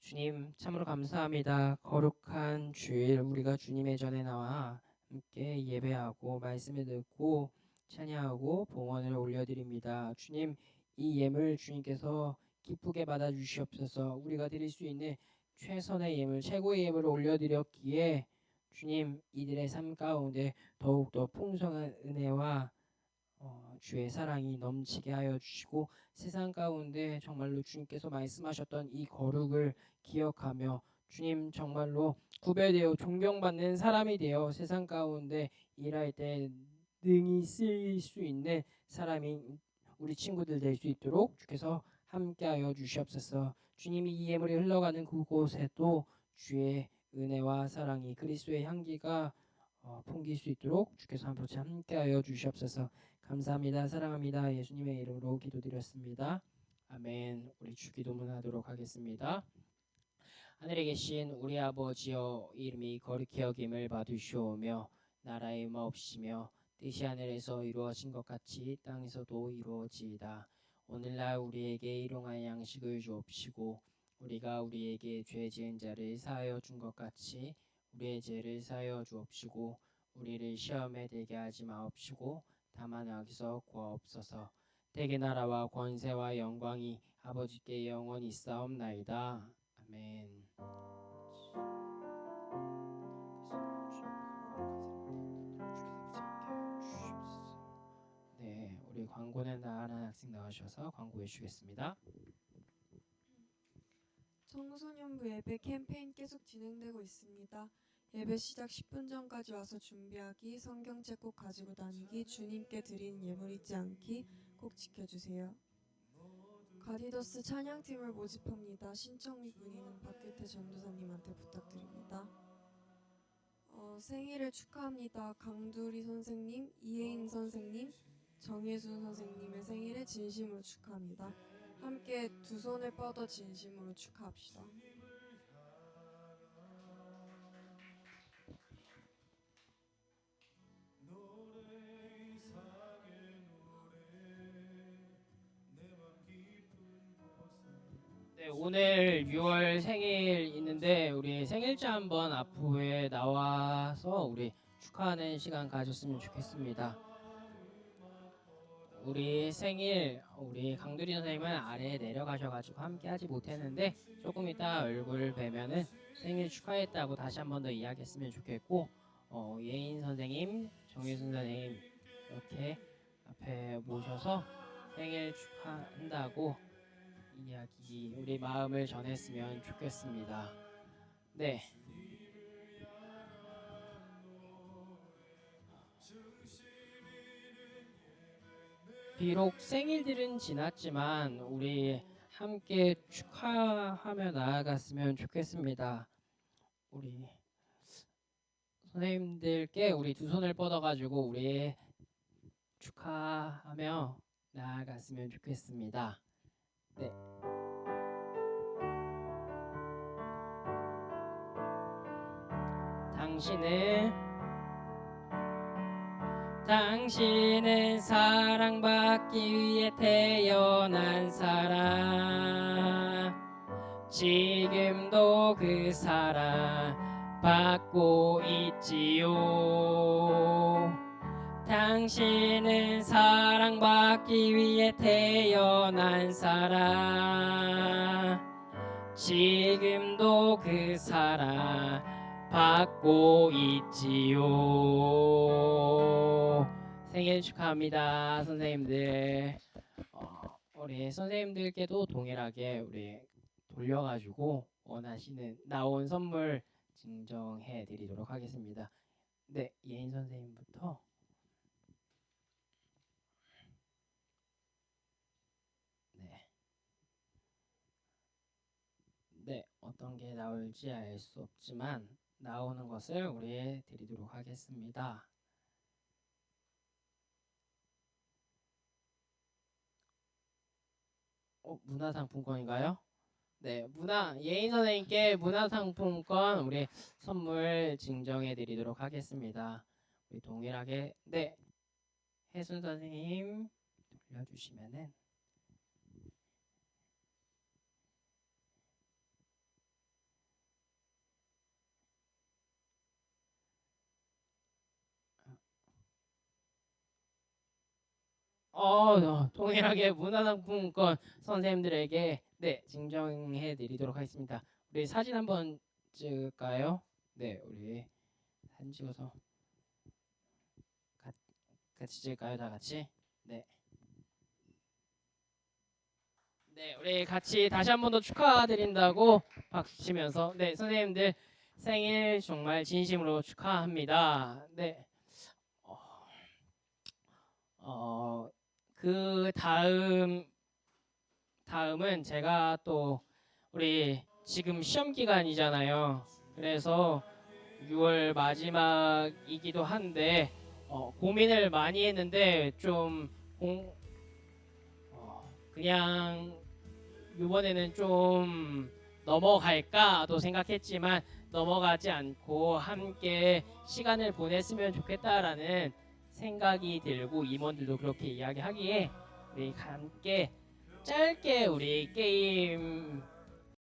주님, 참으로 감사합니다. 거룩한 주일 우리가 주님의 전에 나와 함께 예배하고 말씀을 듣고 찬양하고 봉헌을 올려드립니다. 주님, 이 예물 주님께서 기쁘게 받아주시옵소서. 우리가 드릴 수 있는 최선의 예물, 최고의 예물을 올려드렸기에 주님, 이들의 삶 가운데 더욱더 풍성한 은혜와 주의 사랑이 넘치게 하여 주시고 세상 가운데 정말로 주님께서 말씀하셨던 이 거룩을 기억하며 주님 정말로 구별되어 존경받는 사람이 되어 세상 가운데 일할 때 능히 쓰일 수 있는 사람이 우리 친구들 될 수 있도록 주께서 함께하여 주시옵소서. 주님이 이 예물이 흘러가는 그곳에도 주의 은혜와 사랑이 그리스도의 향기가 풍길 수 있도록 주께서 함께하여 주시옵소서. 감사합니다. 사랑합니다. 예수님의 이름으로 기도드렸습니다. 아멘. 우리 주기도문 하도록 하겠습니다. 하늘에 계신 우리 아버지여 이름이 거룩히 여김을 받으시오며 나라의 마옵시며 뜻이 하늘에서 이루어진 것 같이 땅에서도 이루어지이다. 오늘날 우리에게 일용할 양식을 주옵시고 우리가 우리에게 죄 지은 자를 사하여 준 것 같이 우리의 죄를 사하여 주옵시고 우리를 시험에 들게 하지 마옵시고 다만 악에서 구하옵소서. 대개 나라와 권세와 영광이 아버지께 영원히 있사옵나이다. 아멘. 네, 우리 광고는 나가는 학생 나와주셔서 광고해 주시겠습니다. 청소년부 예배 캠페인 계속 진행되고 있습니다. 예배 시작 10분 전까지 와서 준비하기, 성경책 꼭 가지고 다니기, 주님께 드리는 예물 잊지 않기 꼭 지켜주세요. 가디더스 찬양팀을 모집합니다. 신청 문의는 박규태 전도사님한테 부탁드립니다. 생일을 축하합니다. 강두리 선생님, 이혜인 선생님, 정혜순 선생님의 생일을 진심으로 축하합니다. 함께 두 손을 뻗어 진심으로 축하합시다. 네, 오늘 6월 생일 있는데 우리 생일자 한번 앞으로 나와서 우리 축하하는 시간 가졌으면 좋겠습니다. 우리 생일 우리 강두리 선생님은 아래에 내려가셔가지고 함께하지 못했는데 조금 이따 얼굴 뵈면은 생일 축하했다고 다시 한 번 더 이야기했으면 좋겠고 예인 선생님, 정혜순 선생님 이렇게 앞에 모셔서 생일 축하한다고 이야기 우리 마음을 전했으면 좋겠습니다. 네. 비록 생일들은 지났지만 우리 함께 축하하며 나아갔으면 좋겠습니다. 우리 선생님들께 우리 두 손을 뻗어가지고 우리 축하하며 나아갔으면 좋겠습니다. 네. 당신은 사랑받기 위해 태어난 사람. 지금도 그 사랑 받고 있지요. 당신은 사랑받기 위해 태어난 사람. 지금도 그 사랑 받고 있지요. 생일 축하합니다, 선생님들. 우리 선생님들께도 동일하게 우리 돌려가지고 원하시는 나온 선물 증정해 드리도록 하겠습니다. 네, 예인 선생님부터. 네, 어떤 게 나올지 알 수 없지만 나오는 것을 우리 드리도록 하겠습니다. 문화상품권인가요? 네, 예인 선생님께 문화상품권 우리 선물 증정해 드리도록 하겠습니다. 우리 동일하게 네, 혜순 선생님 돌려주시면은 동일하게 문화상품권 선생님들에게 네 증정해 드리도록 하겠습니다. 우리 사진 한번 찍을까요? 네, 우리 사진 찍어서 같이 찍을까요? 다 같이? 네. 네, 우리 같이 다시 한 번 더 축하드린다고 박수 치면서 네 선생님들 생일 정말 진심으로 축하합니다. 네. 그 다음은 제가 또 우리 지금 시험 기간이잖아요. 그래서 6월 마지막이기도 한데 고민을 많이 했는데 좀 그냥 이번에는 좀 넘어갈까도 생각했지만 넘어가지 않고 함께 시간을 보냈으면 좋겠다라는 생각이 들고 임원들도 그렇게 이야기하기에 우리 함께 짧게 우리 게임